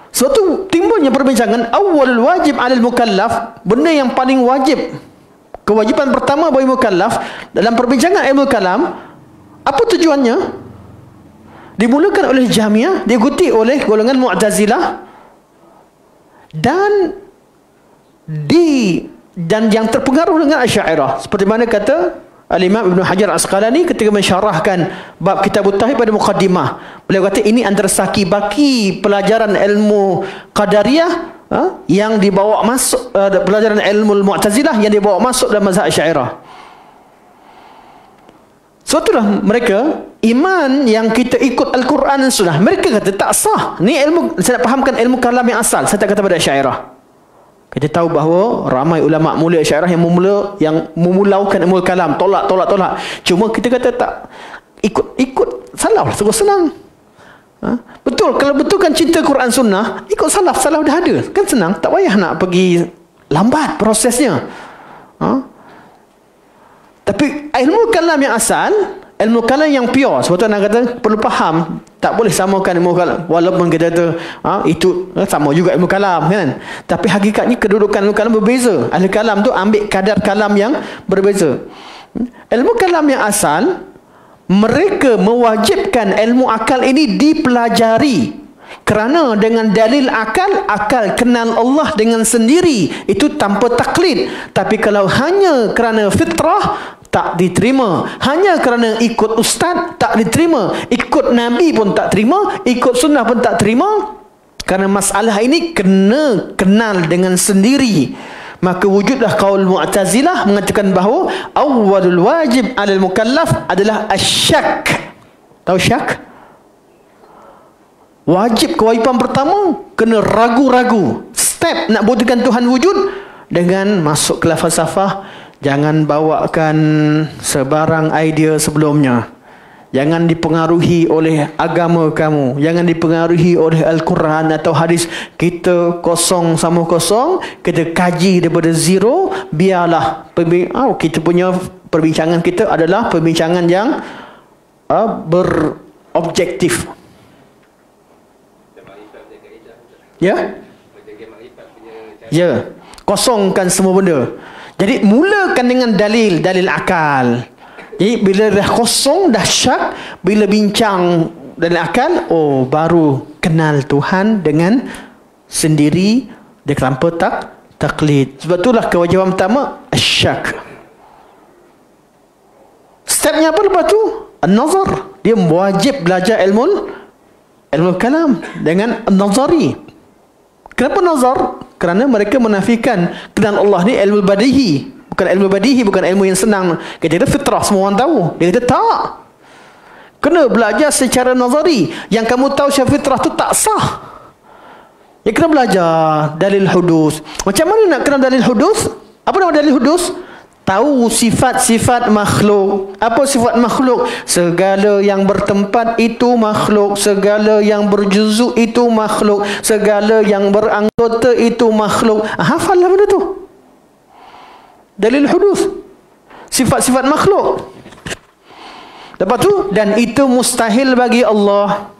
[SPEAKER 1] Sebab tu timbulnya perbincangan awal wajib 'alal mukallaf, benda yang paling wajib, kewajipan pertama bagi mukallaf dalam perbincangan ilmu kalam. Apa tujuannya? Dimulakan oleh Jahmiyah, diikuti oleh golongan Mu'tazilah, dan yang terpengaruh dengan Asy'ariyah. Seperti mana kata Al-Imam Ibn Hajar Asqalani ketika mensyarahkan bab Kitab Tauhid pada muqaddimah. Beliau kata ini antara saki-baki pelajaran ilmu Qadariyah yang dibawa masuk, pelajaran ilmu Mu'tazilah yang dibawa masuk dalam mazhab Asy'ariyah. Sebab itulah mereka, iman yang kita ikut Al-Quran dan Sunnah, mereka kata tak sah. Ni ilmu, saya nak fahamkan ilmu kalam yang asal. Saya tak kata pada Asy'ariyah. Kita tahu bahawa ramai ulama mulia Asy'ariyah yang memulaukan ilmu kalam, tolak. Cuma kita kata tak, ikut salaf, terus senang. Betul, kalau betulkan cinta Quran Sunnah, ikut salaf dah ada. Kan senang, tak payah nak pergi lambat prosesnya. Tapi ilmu kalam yang asal, ilmu kalam yang pure, sebab tu nak kata perlu faham, tak boleh samakan ilmu kalam. Walaupun kita kata itu sama juga ilmu kalam kan, tapi hakikatnya kedudukan ilmu kalam berbeza. Ahli kalam tu ambil kadar kalam yang berbeza. Ilmu kalam yang asal, mereka mewajibkan ilmu akal ini dipelajari, kerana dengan dalil akal kenal Allah dengan sendiri, itu tanpa taklid. Tapi kalau hanya kerana fitrah, tak diterima. Hanya kerana ikut ustaz, tak diterima. Ikut Nabi pun tak terima, ikut sunnah pun tak terima. Kerana masalah ini kena kenal dengan sendiri. Maka wujudlah qaul Mu'tazilah mengatakan bahawa awwalul wajib 'alal mukallaf adalah asyak. Tahu syak? Wajib, kewajipan pertama, kena ragu-ragu. Step nak buktikan Tuhan wujud dengan masuk ke falsafah. Jangan bawakan sebarang idea sebelumnya. Jangan dipengaruhi oleh agama kamu. Jangan dipengaruhi oleh Al-Quran atau hadis. Kita kosong sama kosong. Kita kaji daripada zero. Biarlah kita punya perbincangan kita adalah perbincangan yang berobjektif. Ya? Ya. Kosongkan semua benda. Jadi mulakan dengan dalil akal. Jadi bila dah kosong, dah syak, bila bincang dalil akal, baru kenal Tuhan dengan sendiri, dia tanpa taklid. Sebab itulah kewajipan pertama asyak. Stepnya apa lepas tu? An-nazar. Dia wajib belajar ilmu kalam dengan an-nazari. Kenapa nazar? Kerana mereka menafikan kenal Allah ni ilmu badihi. Bukan ilmu yang senang. Kita kata fitrah, semua orang tahu. Dia kata tak. Kena belajar secara nazari. Yang kamu tahu secara fitrah tu tak sah. Ya, kena belajar dalil hudus. Macam mana nak kenal dalil hudus? Apa nama dalil hudus? Tahu sifat-sifat makhluk. Apa sifat makhluk? Segala yang bertempat itu makhluk. Segala yang berjuzuk itu makhluk. Segala yang beranggota itu makhluk. Hafallah benda tu. Dalil hudus. Sifat-sifat makhluk. Lepas tu, dan itu mustahil bagi Allah.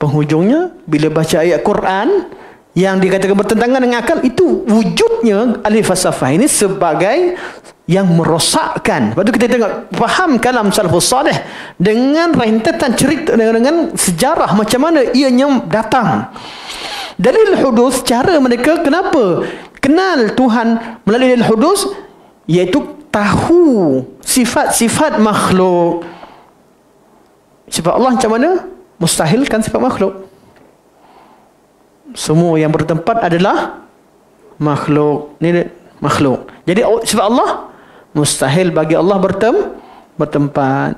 [SPEAKER 1] Penghujungnya, bila baca ayat Quran yang dikatakan bertentangan dengan akal, itu wujudnya ahli falsafah ini sebagai yang merosakkan. Lepas tu kita tengok, faham kalam salafus salih dengan rentetan cerita, dengan sejarah macam mana ianya datang. Dalil hudus, cara mereka kenapa kenal Tuhan melalui dalil hudus, iaitu tahu sifat-sifat makhluk. Sifat Allah macam mana? Mustahilkan sifat makhluk. Semua yang bertempat adalah makhluk. Ni makhluk. Jadi sifat Allah, mustahil bagi Allah bertempat.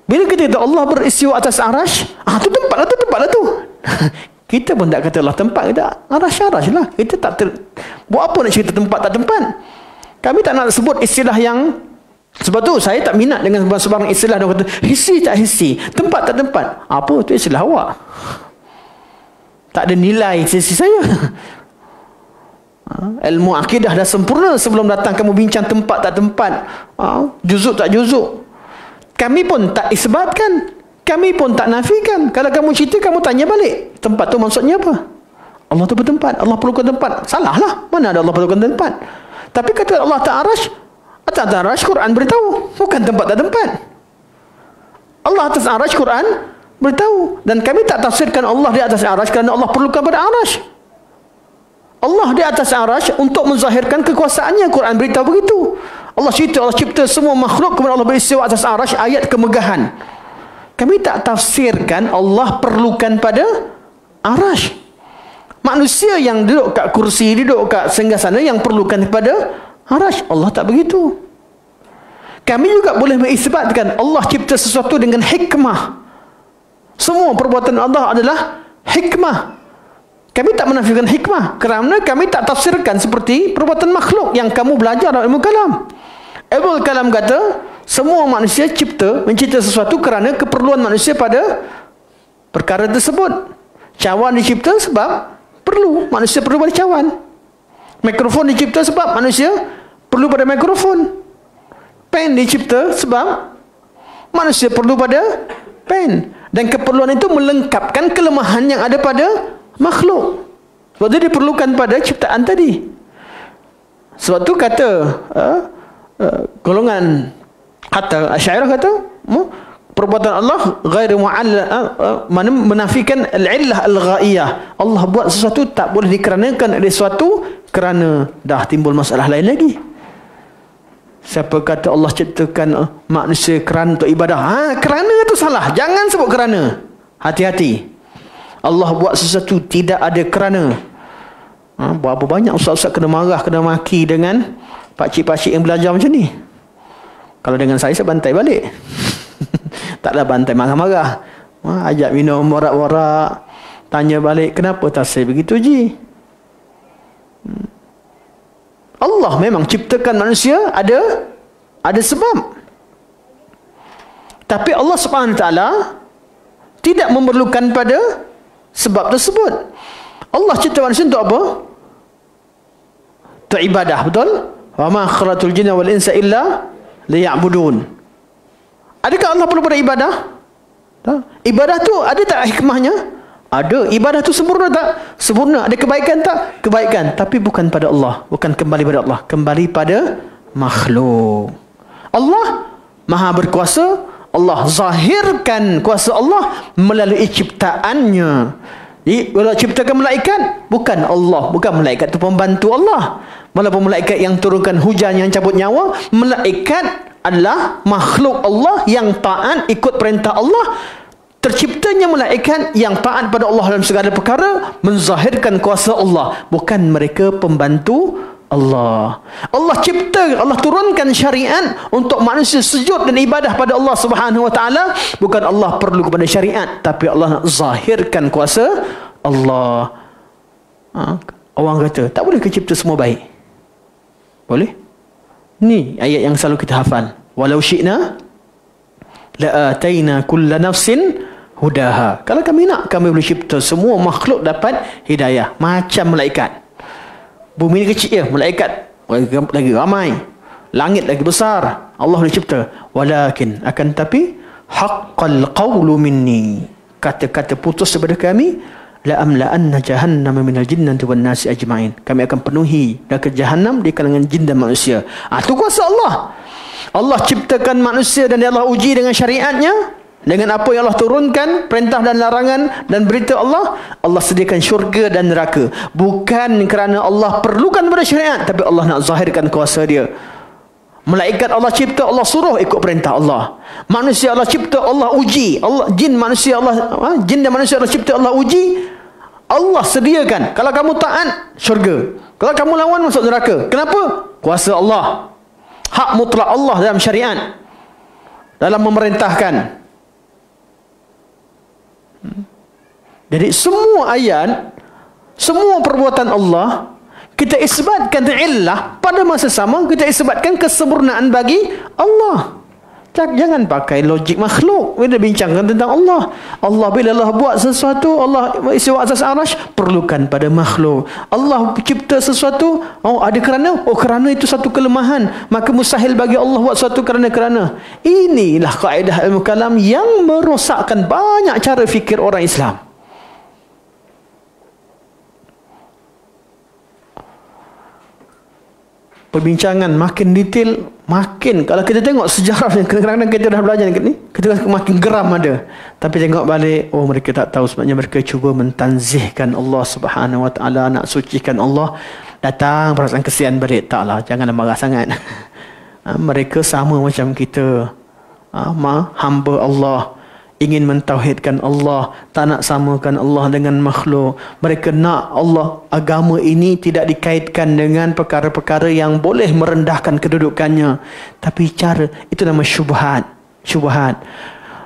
[SPEAKER 1] Bila kita kata Allah beristiwa atas arash, tu tempatlah tu. Kita pun tak kata Allah tempat, kita arash lah. Kita tak buat apa nak cerita tempat tak tempat. Kami tak nak sebut istilah yang, sebab tu saya tak minat dengan sebarang istilah dia kata hissi tak hissi, tempat tak tempat. Apa tu istilah awak? Tak ada nilai sisi saya. Ilmu akidah dah sempurna sebelum datang kamu bincang tempat tak tempat, juzuk tak juzuk. Kami pun tak isbatkan, kami pun tak nafikan. Kalau kamu cerita, kamu tanya balik, tempat tu maksudnya apa? Allah tu bertempat, Allah perlukan tempat. Salah lah, mana ada Allah perlukan tempat. Tapi kata Allah ta'arash, atas arash Quran beritahu, bukan tempat tak tempat. Allah atas arash Quran beritahu. Dan kami tak tafsirkan Allah di atas arash kerana Allah perlukan pada arash. Allah di atas arash untuk menzahirkan kekuasaannya. Quran beritahu begitu. Allah cipta semua makhluk, kemudian Allah beristiwa atas arash, ayat kemegahan. Kami tak tafsirkan Allah perlukan pada arash. Manusia yang duduk kat kursi, duduk kat singgasana yang perlukan kepada arash. Allah tak begitu. Kami juga boleh mengisbatkan Allah cipta sesuatu dengan hikmah. Semua perbuatan Allah adalah hikmah. Kami tak menafikan hikmah kerana kami tak tafsirkan seperti perbuatan makhluk yang kamu belajar dalam ilmu kalam. Ilmu kalam kata semua manusia mencipta sesuatu kerana keperluan manusia pada perkara tersebut. Cawan dicipta sebab manusia perlu pada cawan. Mikrofon dicipta sebab manusia perlu pada mikrofon. Pen dicipta sebab manusia perlu pada pen. Dan keperluan itu melengkapkan kelemahan yang ada pada makhluk. Sebab itu diperlukan pada ciptaan tadi. Sebab itu kata golongan kata Asy'ariyah kata perbuatan Allah ghairu menafikan al-illah al-ghaiyah. Allah buat sesuatu tak boleh dikeranakan oleh sesuatu kerana dah timbul masalah lain lagi. Siapa kata Allah ciptakan manusia kerana untuk ibadah, kerana itu salah. Jangan sebut kerana. Hati-hati. Allah buat sesuatu tidak ada kerana. Berapa banyak ustaz-ustaz kena marah, kena maki dengan pakcik-pakcik yang belajar macam ni. Kalau dengan saya bantai balik. Taklah bantai marah-marah. Ajak minum warak-warak, tanya balik, kenapa tafsir begitu ji? Allah memang ciptakan manusia ada sebab. Tapi Allah Subhanahu Wa Taala tidak memerlukan pada sebab tersebut. Allah cipta manusia untuk apa? Untuk ibadah, betul? Wa ma khalaqtul jinna wal insa illa liya'budun. Adakah Allah perlu pada ibadah? Tak. Ibadah tu ada tak hikmahnya? Ada. Ibadah tu sempurna tak? Sempurna. Ada kebaikan tak? Kebaikan. Tapi bukan pada Allah. Bukan kembali pada Allah. Kembali pada makhluk. Allah Maha berkuasa. Allah zahirkan kuasa Allah melalui ciptaannya. Jadi, kalau ciptakan malaikat, bukan Allah. Bukan malaikat itu pembantu Allah. Walaupun malaikat yang turunkan hujan yang cabut nyawa, malaikat adalah makhluk Allah yang taat ikut perintah Allah. Terciptanya malaikat yang taat pada Allah dalam segala perkara, menzahirkan kuasa Allah. Bukan mereka pembantu Allah. Allah cipta, Allah turunkan syariat untuk manusia sujud dan ibadah pada Allah Subhanahu Wa Taala. Bukan Allah perlu kepada syariat, tapi Allah nak zahirkan kuasa Allah. Orang kata tak boleh cipta semua baik. Boleh? Ni ayat yang selalu kita hafal. Walau syi'na la ataina kulla nafsin hudaha. Kalau kami nak, kami boleh cipta semua makhluk dapat hidayah. Macam malaikat. Bumi ni kecil je, malaikat lagi ramai, langit lagi besar. Allah boleh cipta. Walakin, akan tapi haqqal qawlu minni, kata-kata putus daripada kami, la amla'anna jahannama minal jinnati wan nasi ajma'in. Kami akan penuhi neraka jahannam di kalangan jin dan manusia. Itu kuasa Allah. Allah ciptakan manusia dan Allah uji dengan syariatnya, dengan apa yang Allah turunkan, perintah dan larangan dan berita Allah. Allah sediakan syurga dan neraka. Bukan kerana Allah perlukan pada syariat, tapi Allah nak zahirkan kuasa dia. Malaikat Allah cipta, Allah suruh ikut perintah Allah. Manusia Allah cipta, Allah uji. Allah, jin dan manusia Allah cipta, Allah uji. Allah sediakan. Kalau kamu taat, syurga. Kalau kamu lawan, masuk neraka. Kenapa? Kuasa Allah. Hak mutlak Allah dalam syariat, dalam memerintahkan. Jadi semua ayat, semua perbuatan Allah, kita isbatkan illah, pada masa sama kita isbatkan kesempurnaan bagi Allah. Jangan pakai logik makhluk bila bincangkan tentang Allah. Allah bila Allah buat sesuatu, Allah istiwa atas arash, perlukan pada makhluk. Allah cipta sesuatu, ada kerana, kerana itu satu kelemahan, maka mustahil bagi Allah buat sesuatu kerana. Inilah kaedah ilmu kalam yang merosakkan banyak cara fikir orang Islam. Perbincangan makin detail, makin, kalau kita tengok sejarah ni, kadang-kadang kita dah belajar ni, kita makin geram ada. Tapi tengok balik, mereka tak tahu, sebabnya mereka cuba mentanzihkan Allah Subhanahu Wa Taala, nak sucikan Allah. Datang perasaan kesian balik, taklah, janganlah marah sangat. Mereka sama macam kita, hamba Allah, ingin mentauhidkan Allah, tak nak samakan Allah dengan makhluk. Mereka nak Allah, agama ini tidak dikaitkan dengan perkara-perkara yang boleh merendahkan kedudukannya. Tapi cara, itu nama syubhat.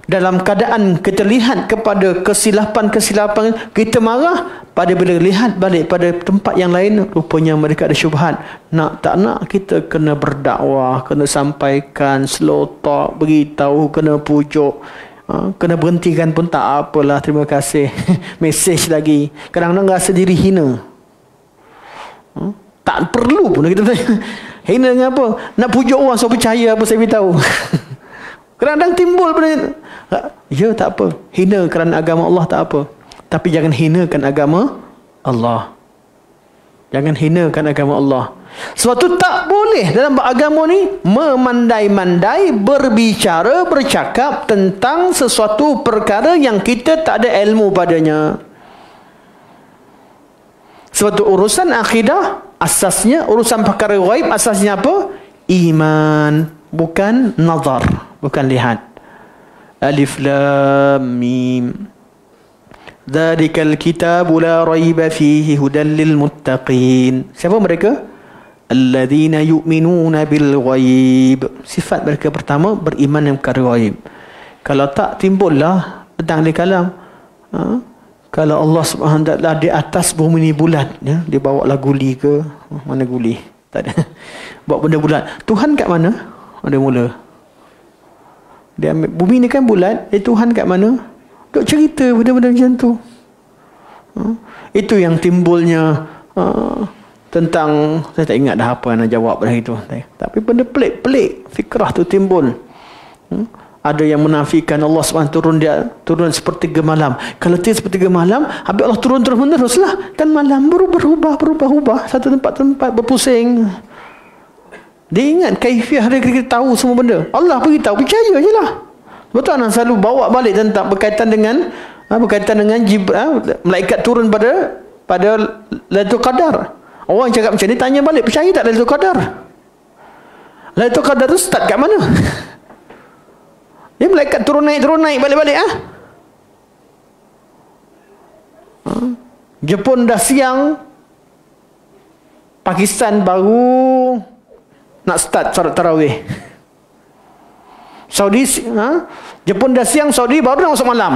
[SPEAKER 1] Dalam keadaan kita lihat kepada kesilapan-kesilapan, kita marah. Pada bila lihat balik pada tempat yang lain, rupanya mereka ada syubhat. Nak tak nak, kita kena berdakwah, kena sampaikan, slow talk, beritahu, kena pujuk. Kena berhentikan pun tak apalah, terima kasih. Mesej lagi. Kadang-kadang rasa diri hina. Tak perlu pun kita tanya. Hina dengan apa? Nak pujuk orang so percaya apa saya beritahu. Kadang-kadang timbul benda. Ya, tak apa. Hina kerana agama Allah tak apa. Tapi jangan hinakan agama Allah. Jangan hinakan agama Allah. Sebab tu tak boleh dalam beragama ni memandai-mandai, bercakap tentang sesuatu perkara yang kita tak ada ilmu padanya. Sebab tu urusan akidah, asasnya, urusan perkara ghaib, asasnya apa? Iman, bukan nazar, bukan lihat. Alif Lam Mim. Dzalikal kitabu la raiba fihi hudal lil muttaqin. Siapa mereka? Alladzina yu'minuna bil ghaib. Sifat mereka pertama, beriman yang perkara ghaib. Kalau tak, timbullah tentang ahli kalam. Kalau Allah Subhanahu Wa Taala di atas bumi ni bulat, ya, dia bawa lah guli ke? Mana guli? Tak ada. Bawa benda bulat. Tuhan kat mana? Ada mula. Dia ambil, bumi ni kan bulat, Tuhan kat mana? Duk cerita benda-benda macam tu. Itu yang timbulnya tentang, saya tak ingat dah apa yang nak jawab dah itu. Tapi benda pelik-pelik, fikrah tu timbul. Ada yang menafikan Allah SWT turun sepertiga malam. Kalau dia sepertiga malam, habis Allah turun terus-menerus lah. Dan malam berubah. Satu tempat berpusing. Dia ingat kaifiah dia, kita tahu semua benda. Allah beritahu, percaya je lah. Betul, anak selalu bawa balik tentang berkaitan dengan malaikat turun pada Lailatul Qadar. Orang cakap macam ni, tanya balik, percaya tak Lailatul Qadar? Lailatul Qadar tu start kat mana? Dia malaikat turun naik balik-balik Jepun dah siang, Pakistan baru nak start solat tarawih. Saudi, Jepun dah siang, Saudi baru nak masuk malam.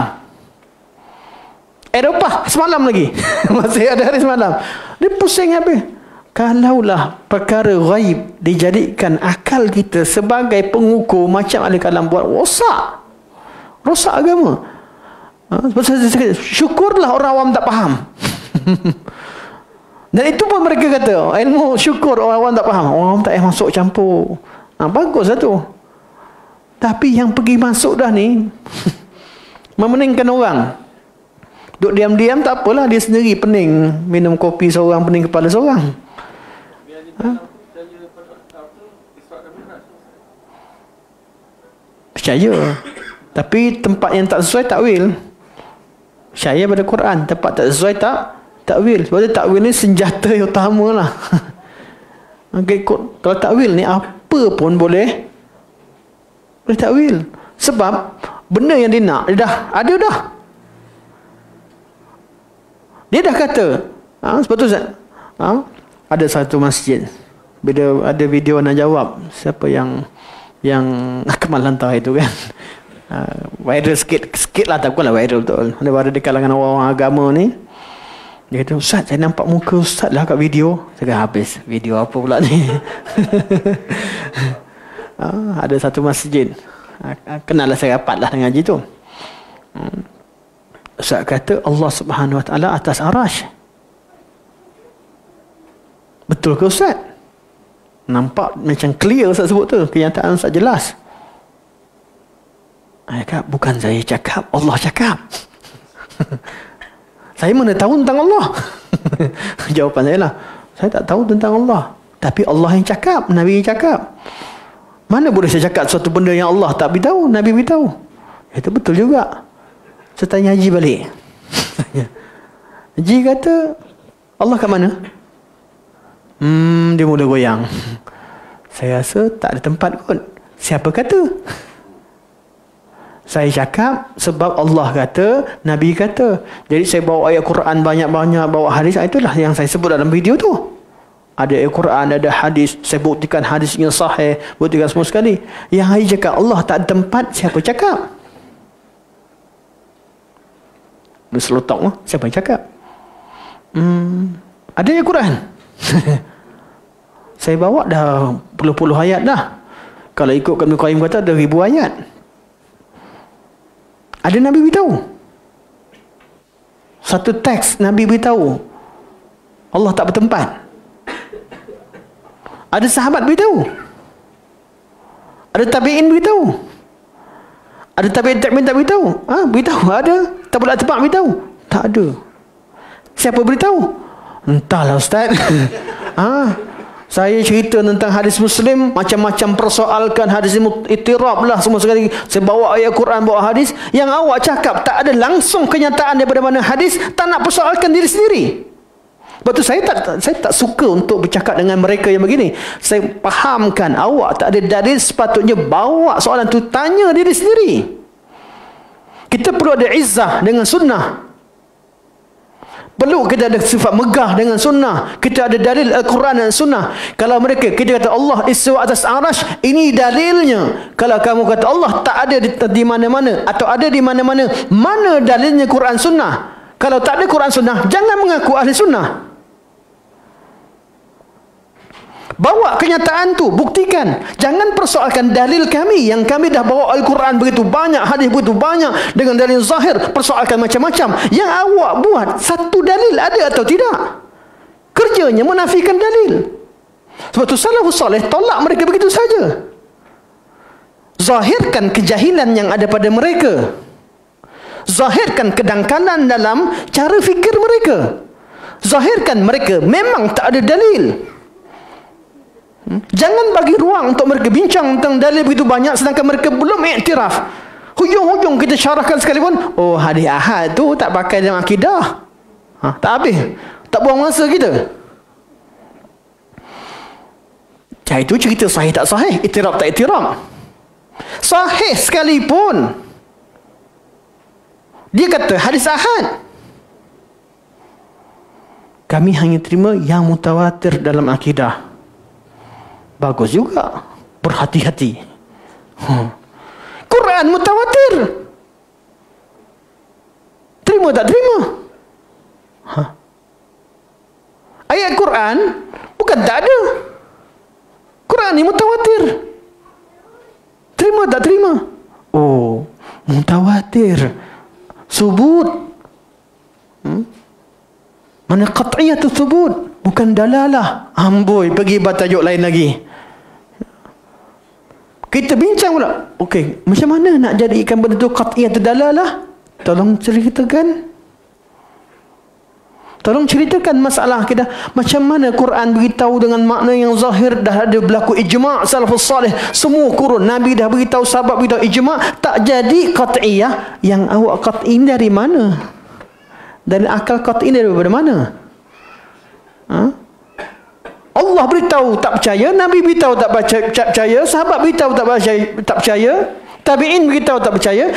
[SPEAKER 1] Eropah semalam lagi. Masih ada hari semalam. Dia pusing habis. Kalaulah perkara ghaib dijadikan akal kita sebagai pengukur, macam ahli kalam buat, rosak agama. Syukurlah orang awam tak faham. Dan itu pun mereka kata, ilmu syukur orang awam tak faham. Orang awam tak payah masuk campur. Baguslah tu. Tapi yang pergi masuk dah ni memeningkan orang. Duk diam-diam tak apalah, dia sendiri pening, minum kopi seorang, pening kepala seorang. Percaya. Tapi tempat yang tak sesuai, takwil. Percaya pada Quran. Tempat tak sesuai, takwil. Sebab tu takwil ni senjata yang utama lah. Kalau takwil ni apa pun boleh takwil. Sebab benda yang dia nak, dia dah ada dah. Dia dah kata, sebab tu ada satu masjid, bila ada video nak jawab, siapa yang Akmal hantar itu kan, viral sikit lah, tak bukanlah viral betul. Ada di kalangan orang-orang agama ni, dia kata, Ustaz, saya nampak muka Ustaz lah kat video. Saya kata, habis video apa pula ni? Ada satu masjid, kenal lah, saya rapat lah dengan haji tu. Ustaz kata Allah Subhanahu Wa Taala atas arash. Betul ke Ustaz? Nampak macam clear Ustaz sebut tu, kenyataan Ustaz jelas. Saya kata, bukan saya cakap, Allah cakap. Saya mana tahu tentang Allah? Jawapan saya lah, saya tak tahu tentang Allah, tapi Allah yang cakap, Nabi yang cakap. Mana boleh saya cakap suatu benda yang Allah tak beritahu, Nabi beritahu? Itu betul juga. Saya tanya Haji balik. Haji kata, Allah kat mana? Dia mula goyang. Saya rasa tak ada tempat kot. Siapa kata? Saya cakap sebab Allah kata, Nabi kata. Jadi saya bawa ayat Quran banyak-banyak, bawa hadis. Itulah yang saya sebut dalam video tu. Ada ayat Quran, ada hadis. Saya buktikan hadisnya sahih, buktikan semua sekali. Yang hari cakap Allah tak ada tempat, siapa cakap? Dia selotok lah, siapa yang cakap? Ada ayat Quran. Saya bawa dah puluh-puluh ayat dah. Kalau ikutkan Ibn Qayyim kata ada 1000 ayat. Ada Nabi beritahu. Satu teks Nabi beritahu Allah tak bertempat. Ada sahabat beritahu. Ada tabi'in beritahu. Ada tabi'in tak beritahu. Beritahu ada. Tabligh Atba' beritahu. Tak ada. Siapa beritahu? Entahlah Ustaz. Saya cerita tentang hadis Muslim, macam-macam persoalkan hadis ittirab lah semua sekali. Saya bawa ayat Quran, bawa hadis. Yang awak cakap tak ada langsung kenyataan daripada mana hadis, tak nak persoalkan diri sendiri. Sebab tu saya tak suka untuk bercakap dengan mereka yang begini. Saya fahamkan awak tak ada dalil, sepatutnya bawa soalan tu, tanya diri sendiri. Kita perlu ada izzah dengan sunnah. Perlu kita ada sifat megah dengan sunnah. Kita ada dalil Al-Quran dan sunnah. Kalau mereka, kita kata Allah istiwa atas arash, ini dalilnya. Kalau kamu kata Allah tak ada di mana-mana, atau ada di mana-mana, mana dalilnya Quran sunnah? Kalau tak ada Quran sunnah, jangan mengaku ahli sunnah. Bawa kenyataan tu, buktikan. Jangan persoalkan dalil kami, yang kami dah bawa Al-Quran begitu banyak, hadis begitu banyak, dengan dalil zahir, persoalkan macam-macam. Yang awak buat, satu dalil ada atau tidak? Kerjanya menafikan dalil. Sebab tu salafus salih tolak mereka begitu saja. Zahirkan kejahilan yang ada pada mereka. Zahirkan kedangkalan dalam cara fikir mereka. Zahirkan mereka memang tak ada dalil. Jangan bagi ruang untuk mereka bincang tentang dalil begitu banyak sedangkan mereka belum iktiraf. Hujung-hujung kita syarahkan sekalipun, oh hadis ahad tu tak pakai dalam akidah. Tak habis. Tak buang masa kita. Itu cerita sahih tak sahih, iktiraf tak iktiraf. Sahih sekalipun dia kata hadis ahad, kami hanya terima yang mutawatir dalam akidah. Bagus juga. Berhati-hati. Quran mutawatir. Terima tak terima? Ayat Quran bukan tak ada. Quran ni mutawatir. Terima tak terima? Oh, mutawatir. Subut. Mana qat'iyatu subut, bukan dalalah. Amboi, pergi tajuk lain lagi. Kita bincang pula. Okey, macam mana nak jadikan benda tu qat'iyatu dalalah? Tolong ceritakan. Tolong ceritakan masalah kita. Macam mana Quran beritahu dengan makna yang zahir, dah ada berlaku ijma' salafus salih, semua kurun Nabi dah beritahu, sahabat beritahu, ijma' tak jadi qat'iyah. Yang awak qat'i dari mana? Dan akal qat'i daripada mana? Allah beritahu tak percaya, Nabi beritahu tak percaya, sahabat beritahu tak percaya. Tabi'in beritahu tak percaya.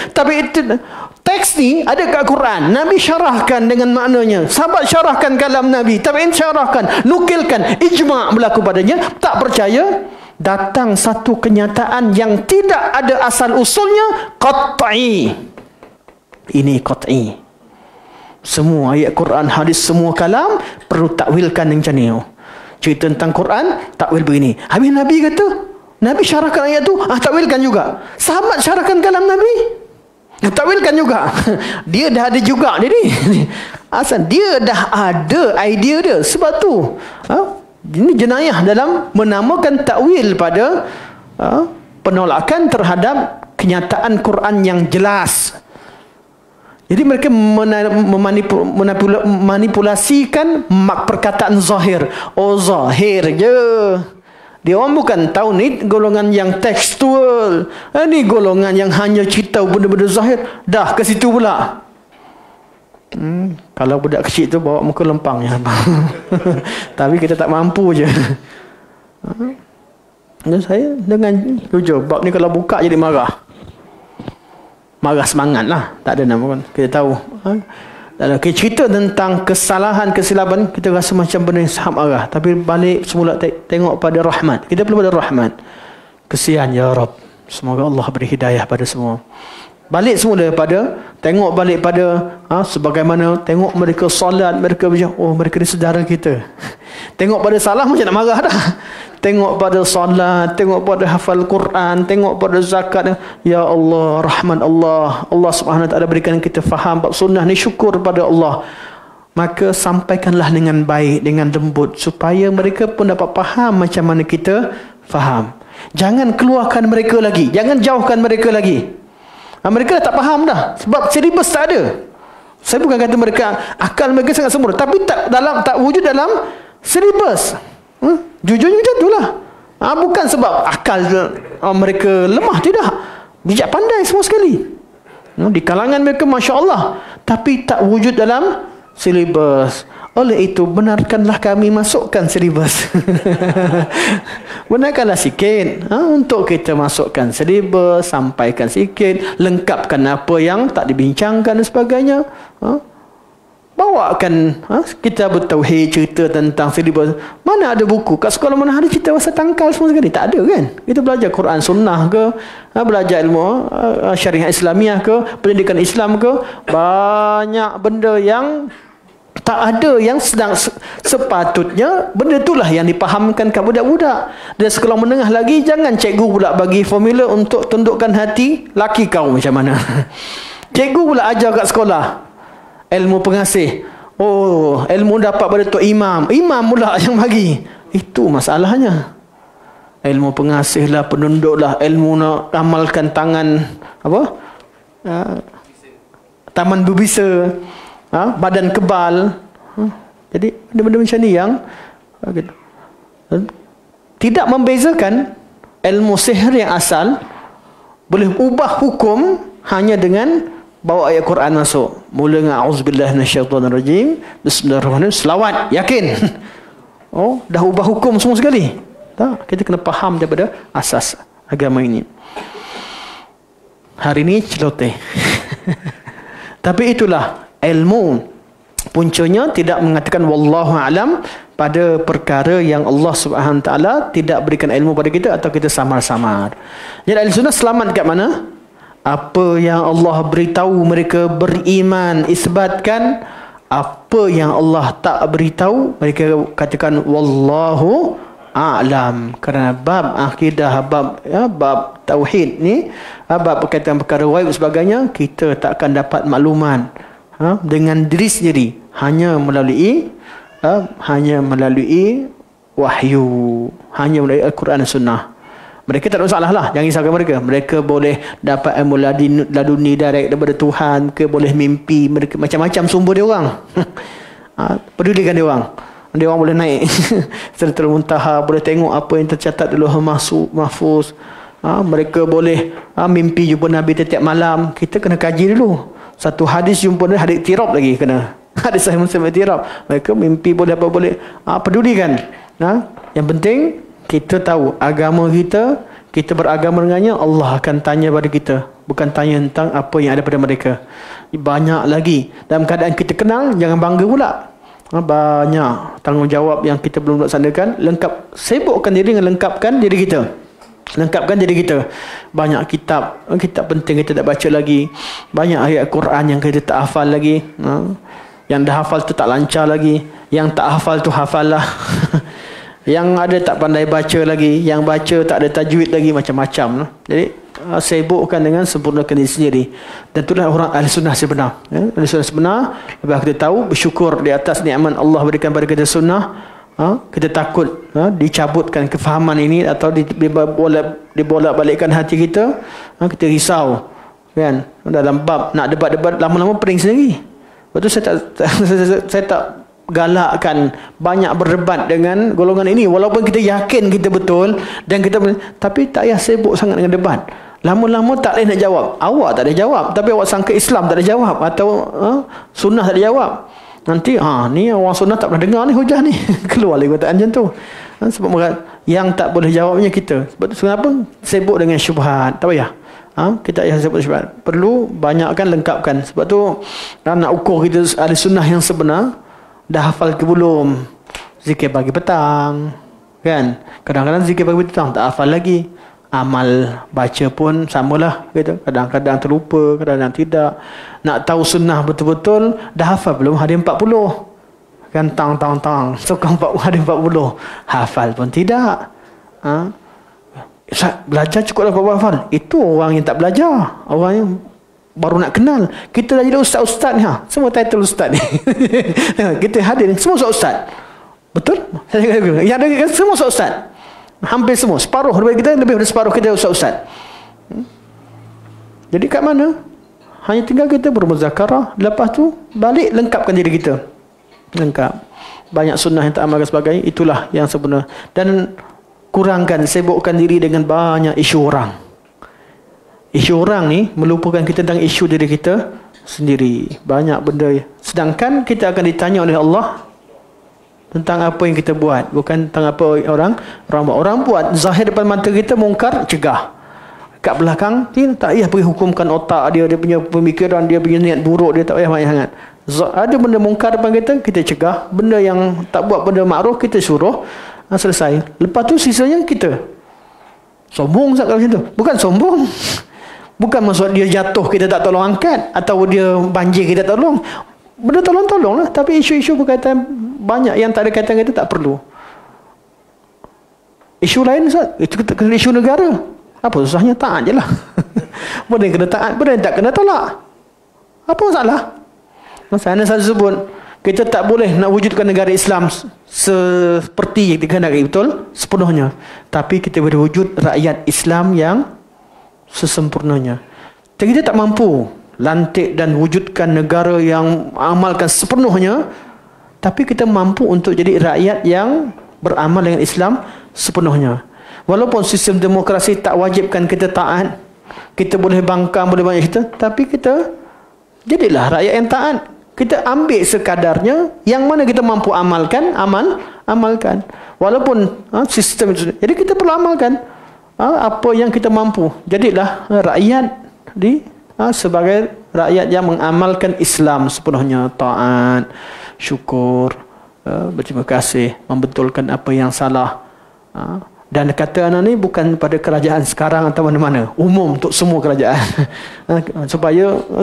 [SPEAKER 1] Teks ni ada kat Quran. Nabi syarahkan dengan maknanya. Sahabat syarahkan kalam Nabi. Tabi'in syarahkan, nukilkan, ijma' berlaku padanya. Tak percaya. Datang satu kenyataan yang tidak ada asal usulnya, qat'i. Ini qat'i. Semua ayat Quran, hadis, semua kalam perlu takwilkan macam ni. Cerita tentang Quran, takwil begini. Habis Nabi kata, Nabi syarahkan ayat tu, takwilkan juga. Sahabat syarahkan kalam Nabi, takwilkan juga. Dia dah ada juga dia ni. Asal dia dah ada idea dia. Sebab tu ini jenayah dalam menamakan takwil pada penolakan terhadap kenyataan Quran yang jelas. Jadi mereka memanipulasikan perkataan zahir. Oh, zahir je. Dia orang bukan tahu ni golongan yang tekstual. Ni golongan yang hanya cerita benda-benda zahir. Dah ke situ pula. Kalau budak kecil tu bawa muka lempang ya. Tapi kita tak mampu je. Dan saya dengan jujur, bab ni kalau buka jadi marah. Marah semangat lah. Tak ada nama pun. Kita tahu. Kalau kita cerita tentang kesalahan, kesilapan, kita rasa macam benda yang sangat marah. Tapi balik semula tengok pada rahmat. Kita perlu pada rahmat. Kesian ya Rabb. Semoga Allah beri hidayah pada semua. Balik semula tengok balik pada sebagaimana tengok mereka solat, mereka macam, oh mereka ni saudara kita. Tengok pada salah macam nak marah dah. Tengok pada solat, tengok pada hafal Quran, tengok pada zakat. Ya Allah, rahmat Allah. Allah Subhanahu Wa Taala berikan kita faham bab sunnah ni, syukur pada Allah. Maka sampaikanlah dengan baik, dengan lembut, supaya mereka pun dapat faham macam mana kita faham. Jangan keluarkan mereka lagi, jangan jauhkan mereka lagi. Mereka dah tak faham dah, sebab silibus tak ada. Saya bukan kata mereka akal mereka sangat sempurna, tapi tak wujud dalam silibus. Jujurnya macam itulah. Bukan sebab akal mereka lemah, tidak. Bijak pandai semua sekali. Di kalangan mereka Masya Allah, tapi tak wujud dalam silibus. Oleh itu benarkanlah kami masukkan silibus. Benarkanlah sikit untuk kita masukkan silibus, sampaikan sikit, lengkapkan apa yang tak dibincangkan dan sebagainya. Bawakan kita bertauhid, cerita tentang silibus. Mana ada buku kat sekolah, mana ada cerita pasal tangkal semua sekali? Tak ada kan? Kita belajar Quran Sunnah ke, belajar ilmu syariah Islamiah ke, pendidikan Islam ke, banyak benda yang tak ada yang sedang sepatutnya. Benda itulah yang dipahamkan kat budak-budak. Dan sekolah menengah lagi, jangan cikgu pula bagi formula untuk tundukkan hati laki kau macam mana. Cikgu pula ajar kat sekolah ilmu pengasih. Oh, ilmu dapat pada Tok Imam. Imam pula yang bagi. Itu masalahnya. Ilmu pengasih lah, penunduk lah, ilmu nak amalkan tangan taman berbisa, badan kebal. Jadi benda-benda macam ni yang tidak membezakan ilmu sihir yang asal boleh ubah hukum hanya dengan bawa ayat Quran masuk. Mula dengan auzubillahi minasyaitonirrajim, bismillahirrahmanirrahim, selawat, yakin. Oh, dah ubah hukum semua sekali. Tak, kita kena faham daripada asas agama ini. Hari ini celoteh. Tapi itulah ilmu. Puncanya tidak mengatakan wallahu alam pada perkara yang Allah Subhanahu Wa Taala tidak berikan ilmu pada kita atau kita samar-samar. Jadi ahli sunnah selamat kat mana? Apa yang Allah beritahu mereka beriman, isbatkan. Apa yang Allah tak beritahu, mereka katakan wallahu a'lam. Kerana bab akidah, bab tauhid ni, bab berkaitan perkara ghaib dan sebagainya, kita tak akan dapat makluman dengan diri sendiri, hanya melalui wahyu, hanya melalui Al-Quran dan Sunnah. Mereka tak ada masalah lah, jangan risaukan mereka. Mereka boleh dapat ilmu laduni direct daripada Tuhan ke, boleh mimpi, mereka macam-macam sumber dia orang. Pedulikan dia orang. Dia orang boleh naik Sidratul Muntaha, boleh tengok apa yang tercatat di Lauh Mahfuz. Mereka boleh mimpi jumpa Nabi setiap malam. Kita kena kaji dulu. Satu hadis jumpa Nabi, hadis tirab lagi kena. Hadis Sahih Muslim tirab. Mereka mimpi boleh apa boleh. Pedulikan. Yang penting kita tahu agama kita, kita beragama dengannya, Allah akan tanya pada kita, bukan tanya tentang apa yang ada pada mereka. Banyak lagi. Dalam keadaan kita kenal, jangan bangga pula. Banyak tanggungjawab yang kita belum laksanakan. Sibukkan diri dengan lengkapkan diri kita. Lengkapkan diri kita. Banyak kitab penting kita tak baca lagi. Banyak ayat Quran yang kita tak hafal lagi. Yang dah hafal tu tak lancar lagi. Yang tak hafal tu hafal lah. Yang ada tak pandai baca lagi. Yang baca tak ada tajwid lagi. Macam-macam. Jadi sibukkan dengan sempurnakan diri sendiri. Dan itulah orang ahli sunnah sebenar. Ahli sunnah sebenar, lepas kita tahu, bersyukur di atas nikmat Allah berikan pada kita sunnah. Kita takut dicabutkan kefahaman ini atau dibolak-balikkan hati kita. Kita risau kan, dalam bab nak debat-debat, lama-lama pening sendiri. Lepas tu saya tak galakkan banyak berdebat dengan golongan ini, walaupun kita yakin kita betul dan kita, tapi tak payah sibuk sangat dengan debat. Lama-lama tak boleh nak jawab. Awak tak ada jawab, tapi awak sangka Islam tak ada jawab, atau sunnah tak ada jawab. Nanti ni orang sunnah tak pernah dengar ni hujah ni. Keluar lagi kataan macam tu. Sebab yang tak boleh jawabnya kita. Sebab tu kenapa sibuk dengan syubhat. Tak payah. Kita payah sibuk syubhat. Perlu banyakkan, lengkapkan. Sebab tu nak ukur kita ahli sunnah yang sebenar, dah hafal ke belum zikir pagi petang kan. Kadang-kadang zikir pagi petang tak hafal lagi. Amal baca pun samalah gitu. Kadang-kadang terlupa, kadang-kadang tidak. Nak tahu sunnah betul-betul, dah hafal belum hadis 40 kan, tang sokong hadis 40, hafal pun tidak. Belajar cukup dapat hafal. Itu orang yang tak belajar, orang yang baru nak kenal. Kita dah jadi ustaz-ustaz ni, semua title ustaz ni. Kita hadir ni semua ustaz. Betul? Yang ada semua ustaz. Hampir semua, separuh daripada kita, lebih dari separuh kita ustaz-ustaz. Jadi kat mana? Hanya tinggal kita bermuzakarah, lepas tu balik lengkapkan diri kita. Lengkap. Banyak sunnah yang tak amalkan sebagainya, itulah yang sebenar. Dan kurangkan, sibukkan diri dengan banyak isu orang. Isu orang ni melupakan kita tentang isu diri kita sendiri. Banyak benda. Sedangkan kita akan ditanya oleh Allah tentang apa yang kita buat, bukan tentang apa orang buat. Orang buat zahir depan mata kita mungkar, cegah. Kat belakang dia tak payah pergi hukumkan otak dia, dia punya pemikiran, dia punya niat buruk, dia tak payah banyak sangat. Ada benda mungkar depan kita cegah. Benda yang tak buat benda makruf, kita suruh. Selesai. Lepas tu sisanya kita sombong kalau macam tu. Bukan sombong. Bukan maksud dia jatuh kita tak tolong angkat, atau dia banjir kita tolong. Benda tolong-tolong lah. Tapi isu-isu berkaitan banyak yang tak ada kaitan kita tak perlu. Isu lain Ustaz, itu kena isu negara. Apa susahnya? Taat je lah. Benda yang kena taat, benda yang tak kena tolak. Apa masalah? Masalah saya sebut, kita tak boleh nak wujudkan negara Islam seperti yang dikehendaki betul sepenuhnya. Tapi kita boleh wujud rakyat Islam yang sesempurnanya. Kita tak mampu lantik dan wujudkan negara yang amalkan sepenuhnya, tapi kita mampu untuk jadi rakyat yang beramal dengan Islam sepenuhnya. Walaupun sistem demokrasi tak wajibkan kita taat, kita boleh bangkang, boleh banyak kita, tapi kita jadilah rakyat yang taat. Kita ambil sekadarnya, yang mana kita mampu amalkan, amalkan. Walaupun sistem itu, jadi kita perlu amalkan apa yang kita mampu. Jadilah rakyat sebagai rakyat yang mengamalkan Islam sepenuhnya, taat, syukur, berterima kasih, membetulkan apa yang salah. Dan kata anak ni bukan pada kerajaan sekarang atau mana-mana, umum untuk semua kerajaan.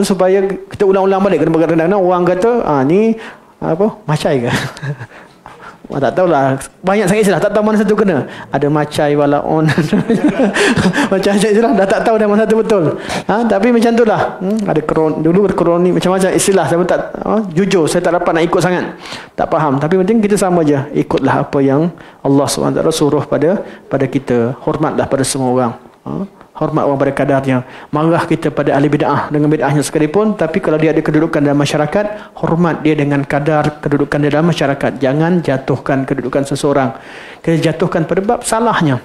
[SPEAKER 1] supaya kita ulang-ulang balik. Kadang-kadang orang kata ni apa, macai ke? Tak tahulah, banyak sangat istilah, tak tahu mana satu kena. Ada macai, walaon, macam-macam istilah, dah tak tahu dah mana satu betul. Tapi macam tu lah. Ada dulu kroni, macam-macam istilah. Saya pun tak, jujur saya tak dapat nak ikut sangat, tak faham. Tapi penting kita sama je, ikutlah apa yang Allah SWT suruh pada kita. Hormatlah pada semua orang. Hormat orang pada kadarnya. Marah kita pada ahli bid'ah dengan bid'ahnya sekalipun, tapi kalau dia ada kedudukan dalam masyarakat, hormat dia dengan kadar kedudukan dia dalam masyarakat. Jangan jatuhkan kedudukan seseorang. Kita jatuhkan pada bab salahnya.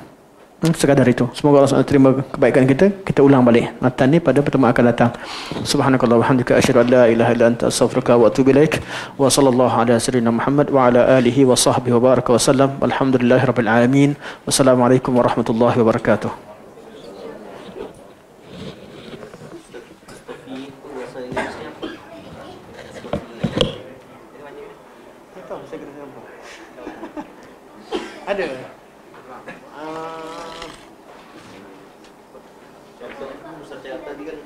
[SPEAKER 1] Sekadar itu. Semoga Allah SWT terima kebaikan kita. Kita ulang balik matan ni pada pertemuan akan datang. Subhanakallah wa hamdika asyhadu an la ilaha illa anta astaghfiruka wa atubu ilaik. Wa sallallahu ala sayyidina Muhammad wa ala alihi wa sahbihi wa baraka wa sallam. Alhamdulillahirabbil alamin. Wassalamualaikum warahmatullahi wabarakatuh.
[SPEAKER 2] Ustaz cakap tadi kan